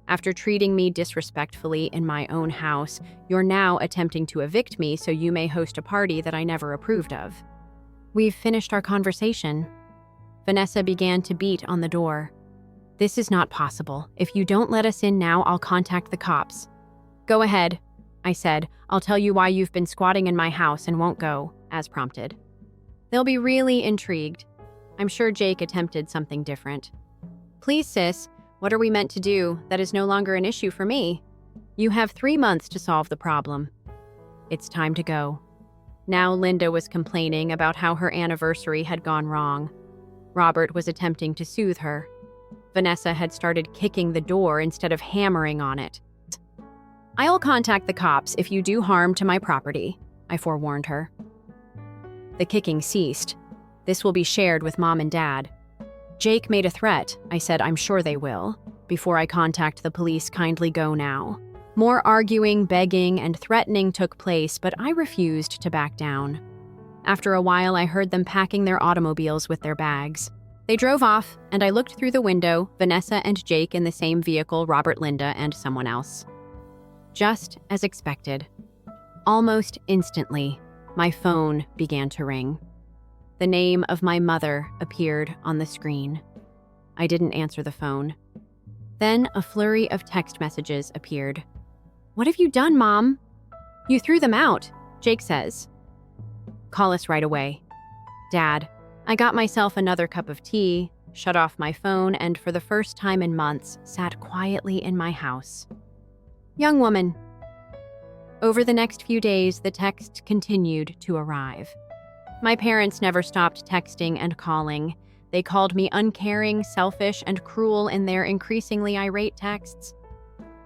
After treating me disrespectfully in my own house, you're now attempting to evict me so you may host a party that I never approved of. We've finished our conversation. Vanessa began to beat on the door. This is not possible. If you don't let us in now, I'll contact the cops. Go ahead, I said. I'll tell you why you've been squatting in my house and won't go, as prompted. They'll be really intrigued. I'm sure Jake attempted something different. Please, sis, what are we meant to do? That is no longer an issue for me. You have 3 months to solve the problem. It's time to go. Now Linda was complaining about how her anniversary had gone wrong. Robert was attempting to soothe her. Vanessa had started kicking the door instead of hammering on it. I'll contact the cops if you do harm to my property, I forewarned her. The kicking ceased. This will be shared with Mom and Dad. Jake made a threat. I said, I'm sure they will. Before I contact the police, kindly go now. More arguing, begging, and threatening took place, but I refused to back down. After a while, I heard them packing their automobiles with their bags. They drove off, and I looked through the window, Vanessa and Jake in the same vehicle, Robert, Linda, and someone else. Just as expected. Almost instantly, my phone began to ring. The name of my mother appeared on the screen. I didn't answer the phone. Then a flurry of text messages appeared. What have you done, Mom? "You threw them out," Jake says. "Call us right away." "Dad." I got myself another cup of tea, shut off my phone, and for the first time in months, sat quietly in my house. "Young woman." Over the next few days, the text continued to arrive. My parents never stopped texting and calling. They called me uncaring, selfish, and cruel in their increasingly irate texts.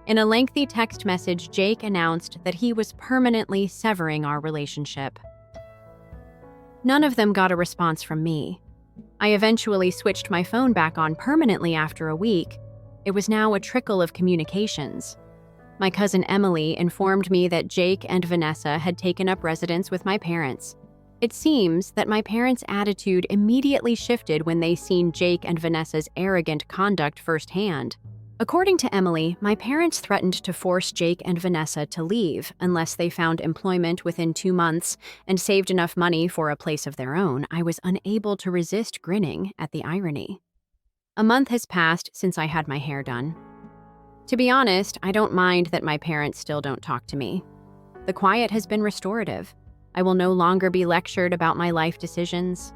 In a lengthy text message, Jake announced that he was permanently severing our relationship. None of them got a response from me. I eventually switched my phone back on permanently after a week. It was now a trickle of communications. My cousin Emily informed me that Jake and Vanessa had taken up residence with my parents. It seems that my parents' attitude immediately shifted when they seen Jake and Vanessa's arrogant conduct firsthand. According to Emily, my parents threatened to force Jake and Vanessa to leave unless they found employment within 2 months and saved enough money for a place of their own. I was unable to resist grinning at the irony. A month has passed since I had my hair done. To be honest, I don't mind that my parents still don't talk to me. The quiet has been restorative. I will no longer be lectured about my life decisions.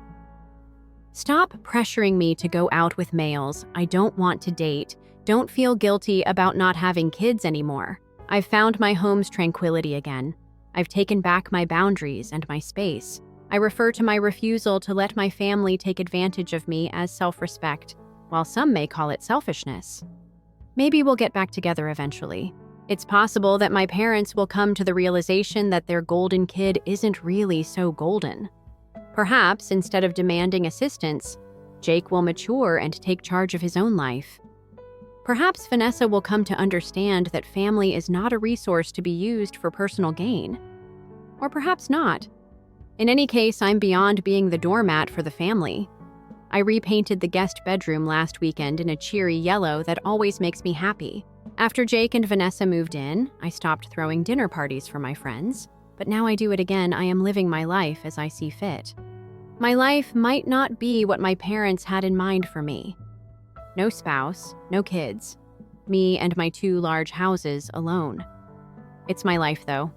Stop pressuring me to go out with males I don't want to date. Don't feel guilty about not having kids anymore. I've found my home's tranquility again. I've taken back my boundaries and my space. I refer to my refusal to let my family take advantage of me as self-respect, while some may call it selfishness. Maybe we'll get back together eventually. It's possible that my parents will come to the realization that their golden kid isn't really so golden. Perhaps, instead of demanding assistance, Jake will mature and take charge of his own life. Perhaps Vanessa will come to understand that family is not a resource to be used for personal gain. Or perhaps not. In any case, I'm beyond being the doormat for the family. I repainted the guest bedroom last weekend in a cheery yellow that always makes me happy. After Jake and Vanessa moved in, I stopped throwing dinner parties for my friends, but now I do it again. I am living my life as I see fit. My life might not be what my parents had in mind for me. No spouse, no kids, me and my 2 large houses alone. It's my life, though.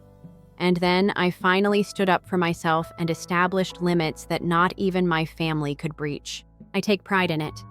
And then I finally stood up for myself and established limits that not even my family could breach. I take pride in it.